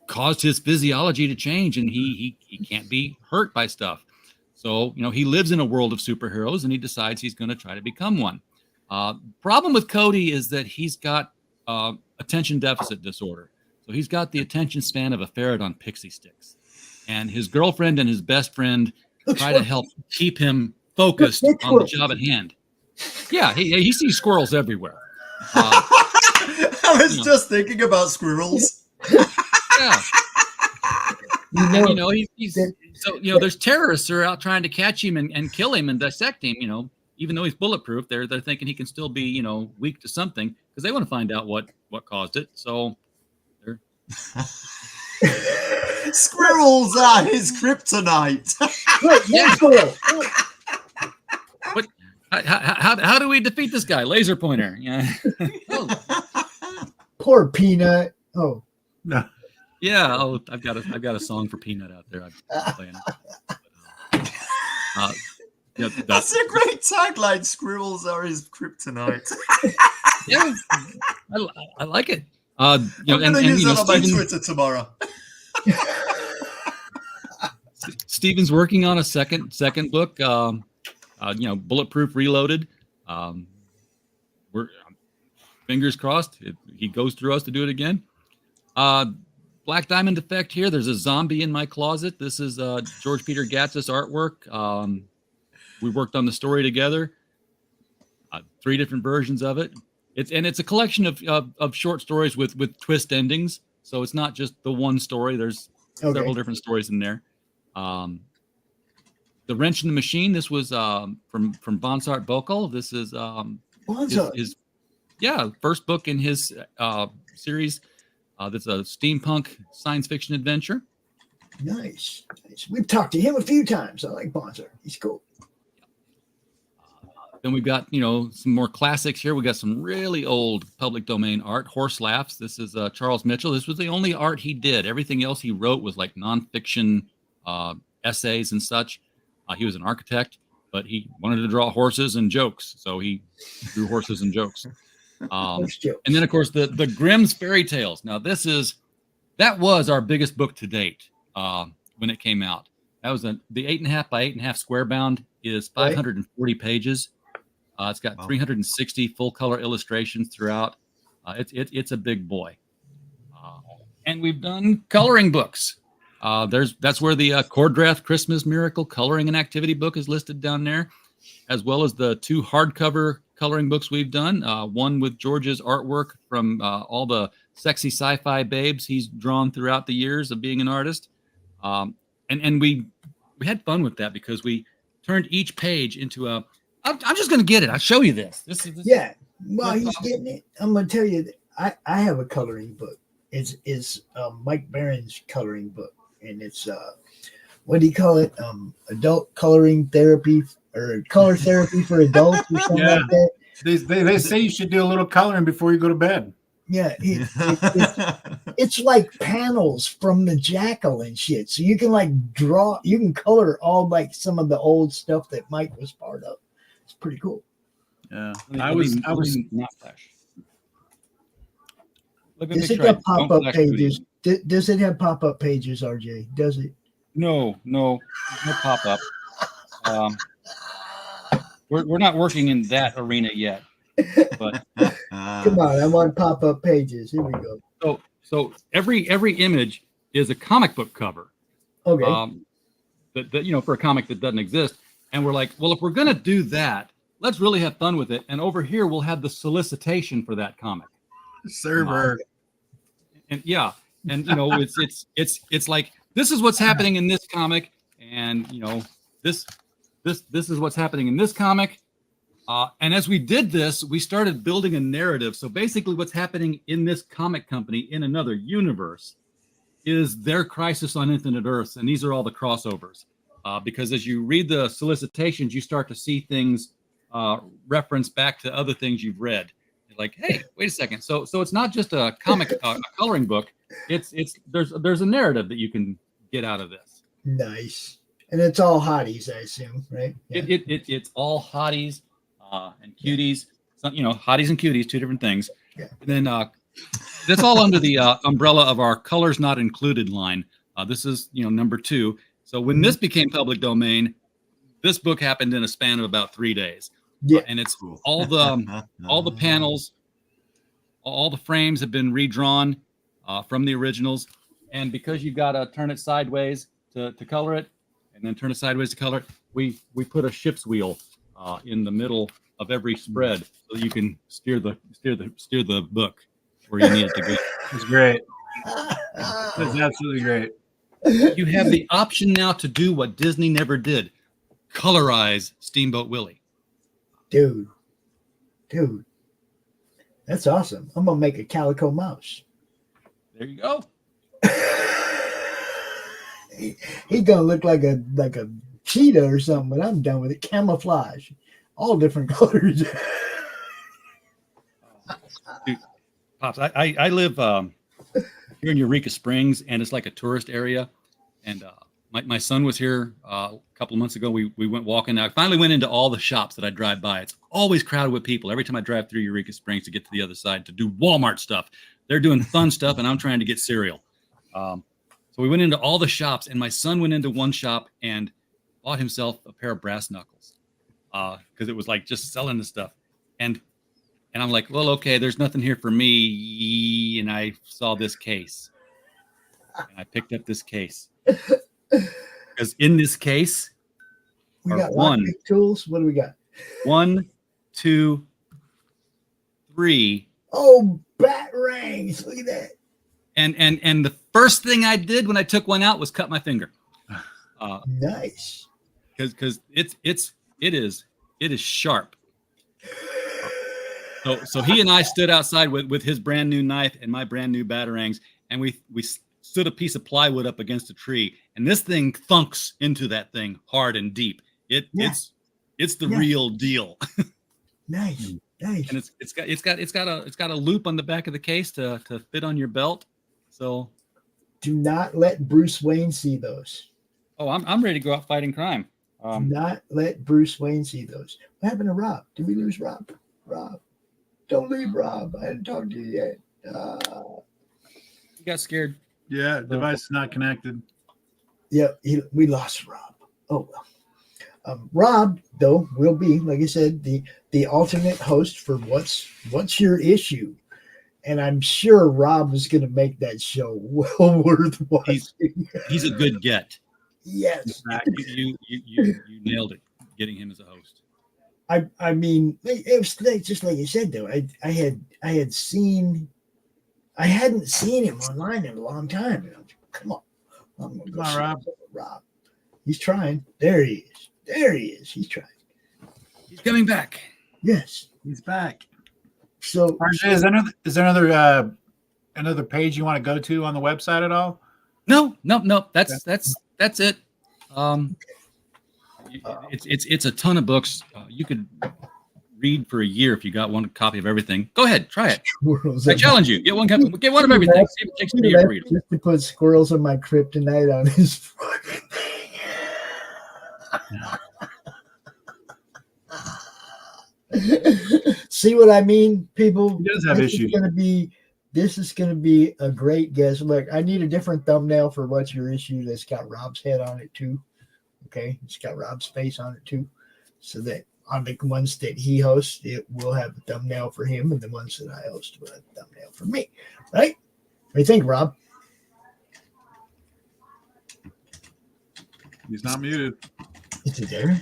caused his physiology to change, and he can't be hurt by stuff. So, he lives in a world of superheroes, and he decides he's going to try to become one. Problem with Cody is that he's got attention deficit disorder. So he's got the attention span of a ferret on pixie sticks. And his girlfriend and his best friend try to help keep him focused on the job at hand. Yeah, he sees squirrels everywhere. I was just thinking about squirrels. Yeah. And, he's so there's terrorists who are out trying to catch him and kill him and dissect him. Even though he's bulletproof, they're thinking he can still be weak to something because they want to find out what caused it. So they're squirrels are his kryptonite. Yeah. But how do we defeat this guy? Laser pointer. Yeah. Poor Peanut. Oh no. Yeah. Oh, I've got a song for Peanut out there. I'm playing it. That's a great tagline. Squirrels are his kryptonite. Yeah, I like it. I'm going to use that on my Twitter tomorrow. Steven's working on a second book. Bulletproof Reloaded. We're fingers crossed. He goes through us to do it again. Black Diamond Effect here. There's a zombie in my closet. This is George Peter Gatz's artwork. We worked on the story together. 3 different versions of it. It's a collection of short stories with twist endings. So it's not just the one story. There's several different stories in there. The Wrench in the Machine. This was from Bonsart Bokal. This is his first book in his series. That's a steampunk science fiction adventure. Nice. We've talked to him a few times. I like Bonsart. He's cool. Then we've got, some more classics here. We got some really old public domain art. Horse Laughs. This is Charles Mitchell. This was the only art he did. Everything else he wrote was like nonfiction essays and such. He was an architect, but he wanted to draw horses and jokes, so he drew horses and jokes. And then, of course, the Grimm's Fairy Tales. Now, that was our biggest book to date when it came out. That was the 8.5 by 8.5 square bound is 540 pages. It's got 360 full color illustrations throughout. It's a big boy. And we've done coloring books. That's where the Cordrath Christmas Miracle coloring and activity book is listed down there, as well as the 2 hardcover coloring books we've done. One with George's artwork from all the sexy sci-fi babes he's drawn throughout the years of being an artist. And we had fun with that because we turned each page into I'm just going to get it. I'll show you this. This yeah. Well, he's getting it. I'm going to tell you that I have a coloring book. It's Mike Barron's coloring book. And it's, what do you call it? Adult coloring therapy or color therapy for adults or something like that. They say you should do a little coloring before you go to bed. Yeah. It's like panels from the Jackal and shit. So you can you can color all like some of the old stuff that Mike was part of. It's pretty cool. Yeah. I was not flash. Does it have pop-up pages? Does it have pop-up pages, RJ? Does it? No pop-up. We're not working in that arena yet. But come on, I want pop-up pages. Here we go. So every image is a comic book cover. Okay. That for a comic that doesn't exist. And we're like, well, if we're gonna do that, let's really have fun with it. And over here we'll have the solicitation for that comic. Server. And it's like this is what's happening in this comic, and this is what's happening in this comic. And as we did this, we started building a narrative. So basically what's happening in this comic company in another universe is their Crisis on Infinite Earths. And these are all the crossovers. Because as you read the solicitations, you start to see things reference back to other things you've read. You're like, hey, wait a second. So it's not just a comic, a coloring book. There's a narrative that you can get out of this. Nice. And it's all hotties, I assume, right? Yeah. It's all hotties and cuties. So, hotties and cuties, 2 different things. Yeah. And then that's all under the umbrella of our Colors Not Included line. This is number 2. So when this became public domain, this book happened in a span of about 3 days. Yeah. And it's all the panels, all the frames have been redrawn from the originals. And because you've got to turn it sideways to color it, and then turn it sideways to color it. We put a ship's wheel in the middle of every spread so that you can steer the book where you need it to go. It's great. It's absolutely great. You have the option now to do what Disney never did: colorize Steamboat Willie. Dude, that's awesome. I'm gonna make a calico mouse. There you go. He's gonna look like a cheetah or something when I'm done with it. Camouflage, all different colors. Dude, Pops, I live here in Eureka Springs, and it's like a tourist area. And my son was here a couple of months ago. We went walking. I finally went into all the shops that I drive by. It's always crowded with people every time I drive through Eureka Springs to get to the other side to do Walmart stuff. They're doing fun stuff, and I'm trying to get cereal. So we went into all the shops, and my son went into one shop and bought himself a pair of brass knuckles because it was like just selling the stuff. And I'm like, well, okay, there's nothing here for me. And I saw this case. And I picked up this case. Because in this case, we got lockpick tools. What do we got? 1, 2, 3. Oh, batarangs. Look at that. And the first thing I did when I took one out was cut my finger. Nice. Because it is sharp. So he and I stood outside with his brand new knife and my brand new batarangs, and we stood a piece of plywood up against a tree, and this thing thunks into that thing hard and deep. It's the real deal. Nice. And it's got a loop on the back of the case to fit on your belt. So do not let Bruce Wayne see those. Oh, I'm ready to go out fighting crime. Do not let Bruce Wayne see those. What happened to Rob? Did we lose Rob? Rob, don't leave Rob. I hadn't talked to you yet. He got scared. Yeah, device is not connected. Yeah, we lost Rob. Oh well. Rob, though, will be, like I said, the alternate host for what's your issue, and I'm sure Rob is going to make that show well worth watching. He's a good get. Yes, you nailed it, getting him as a host. I mean, it was just like you said, though. I hadn't seen him online in a long time. And I'm like, come on, I'm gonna go see Rob. He's trying. There he is. He's trying. He's coming back. Yes, he's back. So, is there another page you want to go to on the website at all? No. That's it. It's a ton of books. You could read for a year if you got one copy of everything. Go ahead, try it. I challenge you. Get one of everything. See if it takes a year to read. Just to put squirrels on my kryptonite on his fucking thing. See what I mean, people? He does have issues. This is going to be a great guest. Look, I need a different thumbnail for what's your issue that's got Rob's head on it too. Okay, it's got Rob's face on it too, so that on the ones that he hosts, it will have a thumbnail for him, and the ones that I host will have a thumbnail for me. Right? What do you think, Rob? He's not muted. Is he there?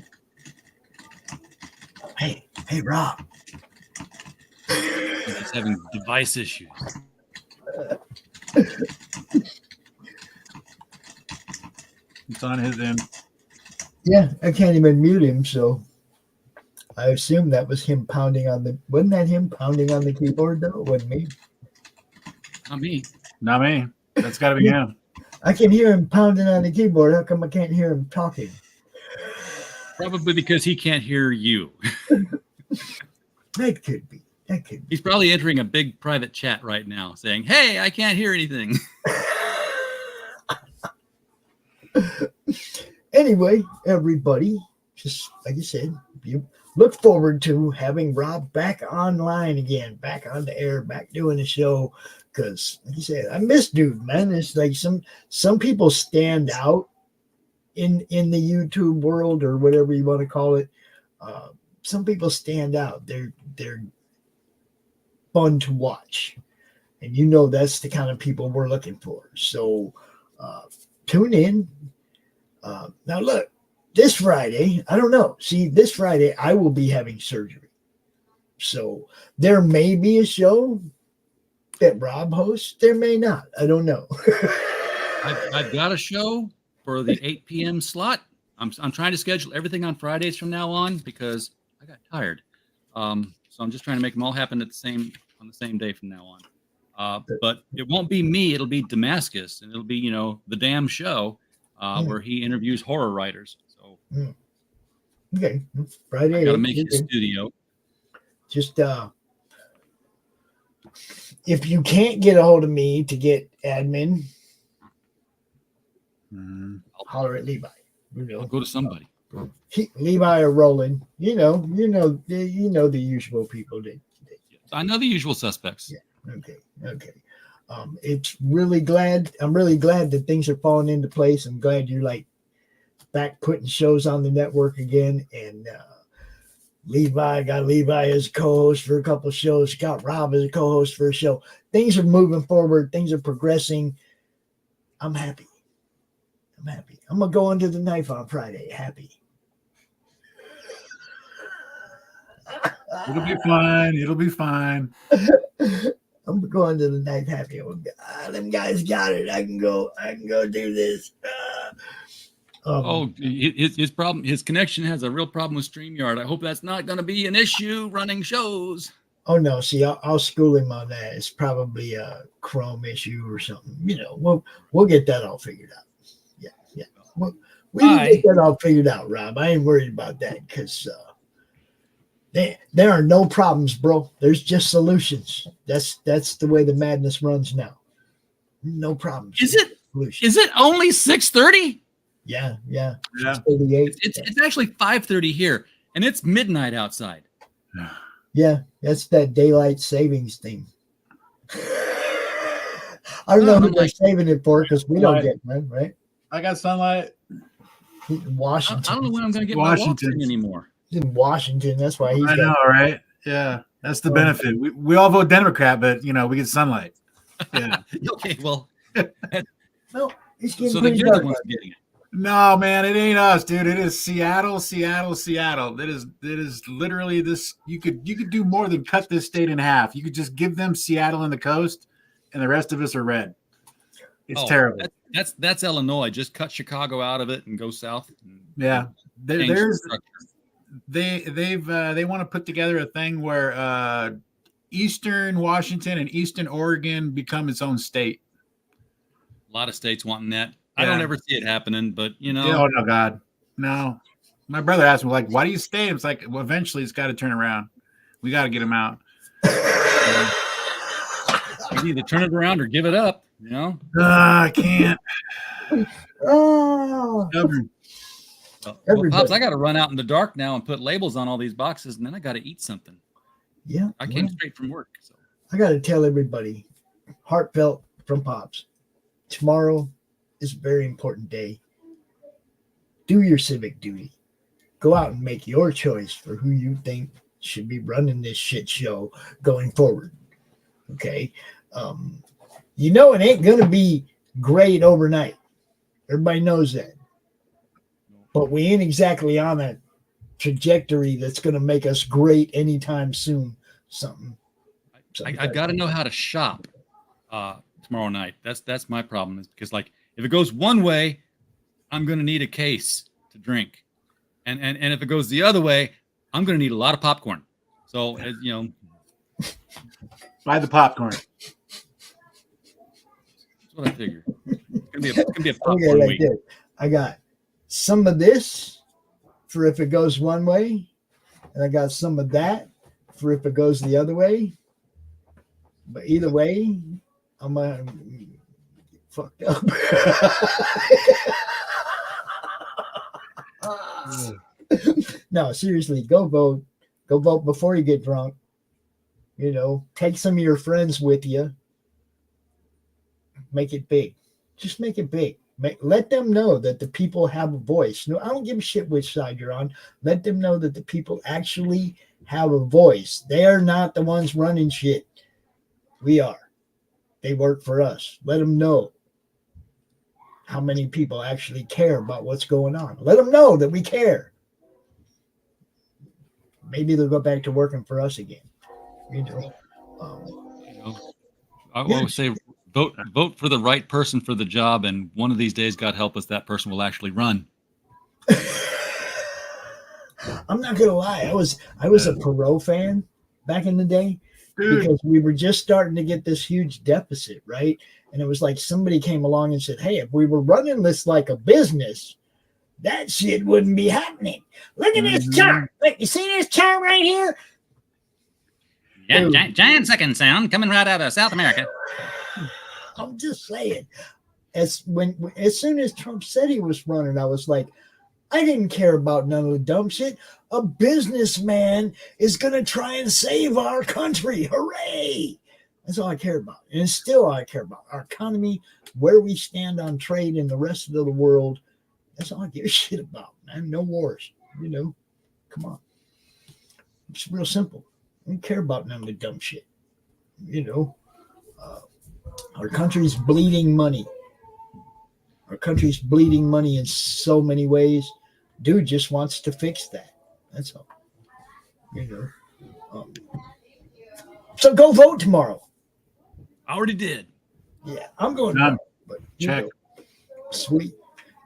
Hey, Rob. He's having device issues. It's on his end. Yeah, I can't even mute him, so I assume that was him pounding on the. Wasn't that him pounding on the keyboard though? It wasn't me. Not me. That's got to be him. I can hear him pounding on the keyboard. How come I can't hear him talking? Probably because he can't hear you. That could be. He's probably entering a big private chat right now saying, "Hey, I can't hear anything." Anyway, everybody, just like you said, you look forward to having Rob back online again, back on the air, back doing the show. Because, like you said, I miss dude, man. It's like some people stand out in the YouTube world or whatever you want to call it. Some people stand out. They're fun to watch, and you know that's the kind of people we're looking for. So tune in. Now look, this Friday, I don't know. See, this Friday I will be having surgery, so there may be a show that Rob hosts. There may not. I don't know. I've got a show for the 8 p.m. slot. I'm trying to schedule everything on Fridays from now on because I got tired. So I'm just trying to make them all happen on the same day from now on. But it won't be me. It'll be Damascus, and it'll be the damn show where he interviews horror writers. So okay, Friday. I got to make it a studio. Just if you can't get a hold of me to get admin, holler at Levi. I'll go to somebody. Levi or Roland. You know the usual people. I know the usual suspects. Yeah. Okay. It's really glad. I'm really glad that things are falling into place. I'm glad you're back putting shows on the network again. And Levi got Levi as a co-host for a couple of shows. Got Rob as a co-host for a show. Things are moving forward. Things are progressing. I'm happy. I'm gonna go under the knife on Friday. Happy. It'll be fine. I'm going to the knife happy. Them guys got it. I can go do this. His problem. His connection has a real problem with StreamYard. I hope that's not going to be an issue running shows. Oh no! See, I'll school him on that. It's probably a Chrome issue or something. We'll get that all figured out. Yeah. We can get that all figured out, Rob. I ain't worried about that because there are no problems, bro. There's just solutions. That's the way the madness runs now. No problems. Is it only 6:30? Yeah. 6:38. It's actually 5:30 here, and it's midnight outside. Yeah, that's that daylight savings thing. I don't know who they're saving it for because we don't get one, right? I got sunlight. Washington. I don't know when I'm going to get my Washington anymore. He's in Washington. That's why he's. I know, right? Yeah, that's the benefit. We all vote Democrat, but we get sunlight. Yeah. Okay, well. No, he's getting so pretty you're the dark. ones getting it. No, man, it ain't us, dude. It is Seattle. That is literally this. You could do more than cut this state in half. You could just give them Seattle and the coast, and the rest of us are red. It's terrible. That's Illinois. Just cut Chicago out of it and go south. Yeah, they want to put together a thing where Eastern Washington and Eastern Oregon become its own state. A lot of states wanting that. I don't ever see it happening, but Oh no, God, no. My brother asked me why do you stay? It's like, well, eventually it's got to turn around. We got to get him out. You either turn it around or give it up. I can't. Oh. Well, Pops, I got to run out in the dark now and put labels on all these boxes, and then I got to eat something. Yeah. I came straight from work. So I got to tell everybody, heartfelt from Pops. Tomorrow is a very important day. Do your civic duty. Go out and make your choice for who you think should be running this shit show going forward. Okay. It ain't going to be great overnight. Everybody knows that. But we ain't exactly on a trajectory that's going to make us great anytime soon. I got to know how to shop tomorrow night. That's my problem, is because if it goes one way, I'm going to need a case to drink. And if it goes the other way, I'm going to need a lot of popcorn. So, buy the popcorn. That's what I figured. It's going to be a popcorn week. This. I got some of this for if it goes one way, and I got some of that for if it goes the other way. But either way, I'm going to get fucked up. No, seriously, go vote. Go vote before you get drunk. Take some of your friends with you. Make it big. Just make it big. Let them know that the people have a voice. No, I don't give a shit which side you're on. Let them know that the people actually have a voice. They are not the ones running shit. We are. They work for us. Let them know how many people actually care about what's going on. Let them know that we care. Maybe they'll go back to working for us again. I always say vote for the right person for the job, and one of these days, God help us, that person will actually run. I'm not gonna lie, I was a Perot fan back in the day. Dude. Because we were just starting to get this huge deficit, right? And it was like somebody came along and said, hey, if we were running this like a business, that shit wouldn't be happening. Look at this chart. Look, you see this chart right here? Yeah, giant second sound coming right out of South America. I'm just saying. As soon as Trump said he was running, I was like, I didn't care about none of the dumb shit. A businessman is going to try and save our country. Hooray! That's all I care about. And it's still all I care about. Our economy, where we stand on trade in the rest of the world. That's all I give a shit about, man. No wars. Come on. It's real simple. I don't care about none of the dumb shit. Our country's bleeding money. Our country's bleeding money in so many ways. Dude just wants to fix that. That's all. So go vote tomorrow. I already did. Yeah, I'm going to vote. But, check. Sweet.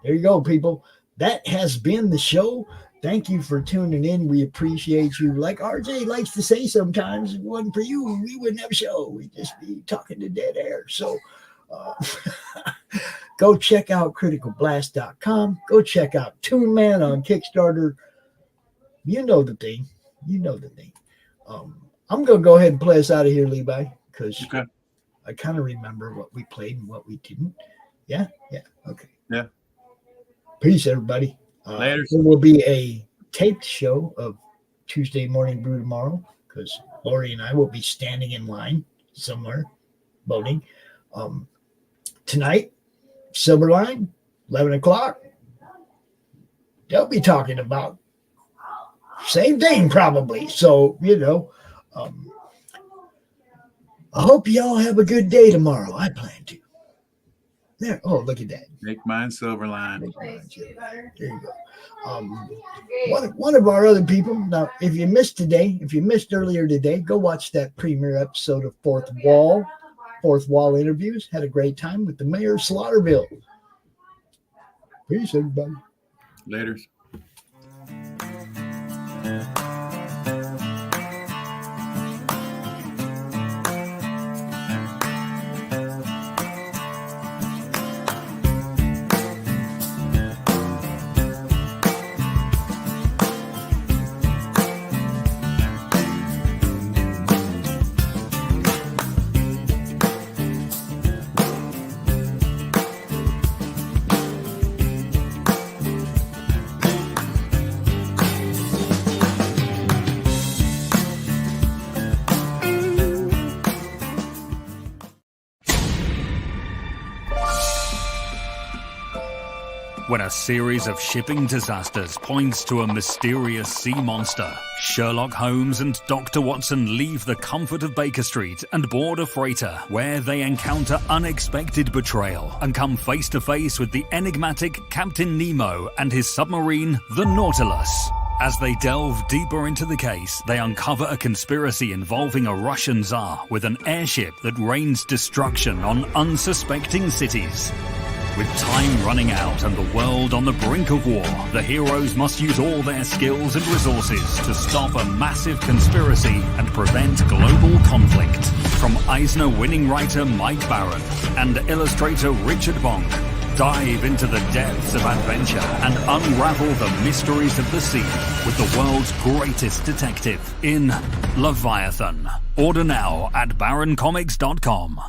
There you go, people. That has been the show. Thank you for tuning in. We appreciate you. Like RJ likes to say sometimes, if it wasn't for you, we wouldn't have a show. We'd just be talking to dead air. So go check out criticalblast.com. Go check out Toon Man on Kickstarter. You know the thing. I'm going to go ahead and play us out of here, Levi, because I kind of remember what we played and what we didn't. Yeah? Yeah. Okay. Yeah. Peace, everybody. Later. There will be a taped show of Tuesday Morning Brew tomorrow because Laurie and I will be standing in line somewhere voting. Tonight, Silverline, 11 o'clock. They'll be talking about same thing probably. So, I hope y'all have a good day tomorrow. I plan to. There. Oh, look at that. Make mine Silverline. There you go. One of our other people. Now, if you missed earlier today, go watch that premiere episode of Fourth Wall Interviews. Had a great time with the mayor of Slaughterville. Peace, everybody. Later. When a series of shipping disasters points to a mysterious sea monster, Sherlock Holmes and Dr. Watson leave the comfort of Baker Street and board a freighter where they encounter unexpected betrayal and come face to face with the enigmatic Captain Nemo and his submarine, the Nautilus. As they delve deeper into the case, they uncover a conspiracy involving a Russian Tsar with an airship that rains destruction on unsuspecting cities. With time running out and the world on the brink of war, the heroes must use all their skills and resources to stop a massive conspiracy and prevent global conflict. From Eisner-winning writer Mike Baron and illustrator Richard Bonk, dive into the depths of adventure and unravel the mysteries of the sea with the world's greatest detective in Leviathan. Order now at baroncomics.com.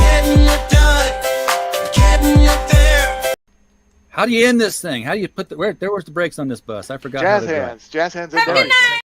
getting you done, getting you there. How do you end this thing? How do you put the where's the brakes on this bus? I forgot. Jazz how to drive. hands. Jazz hands. All right.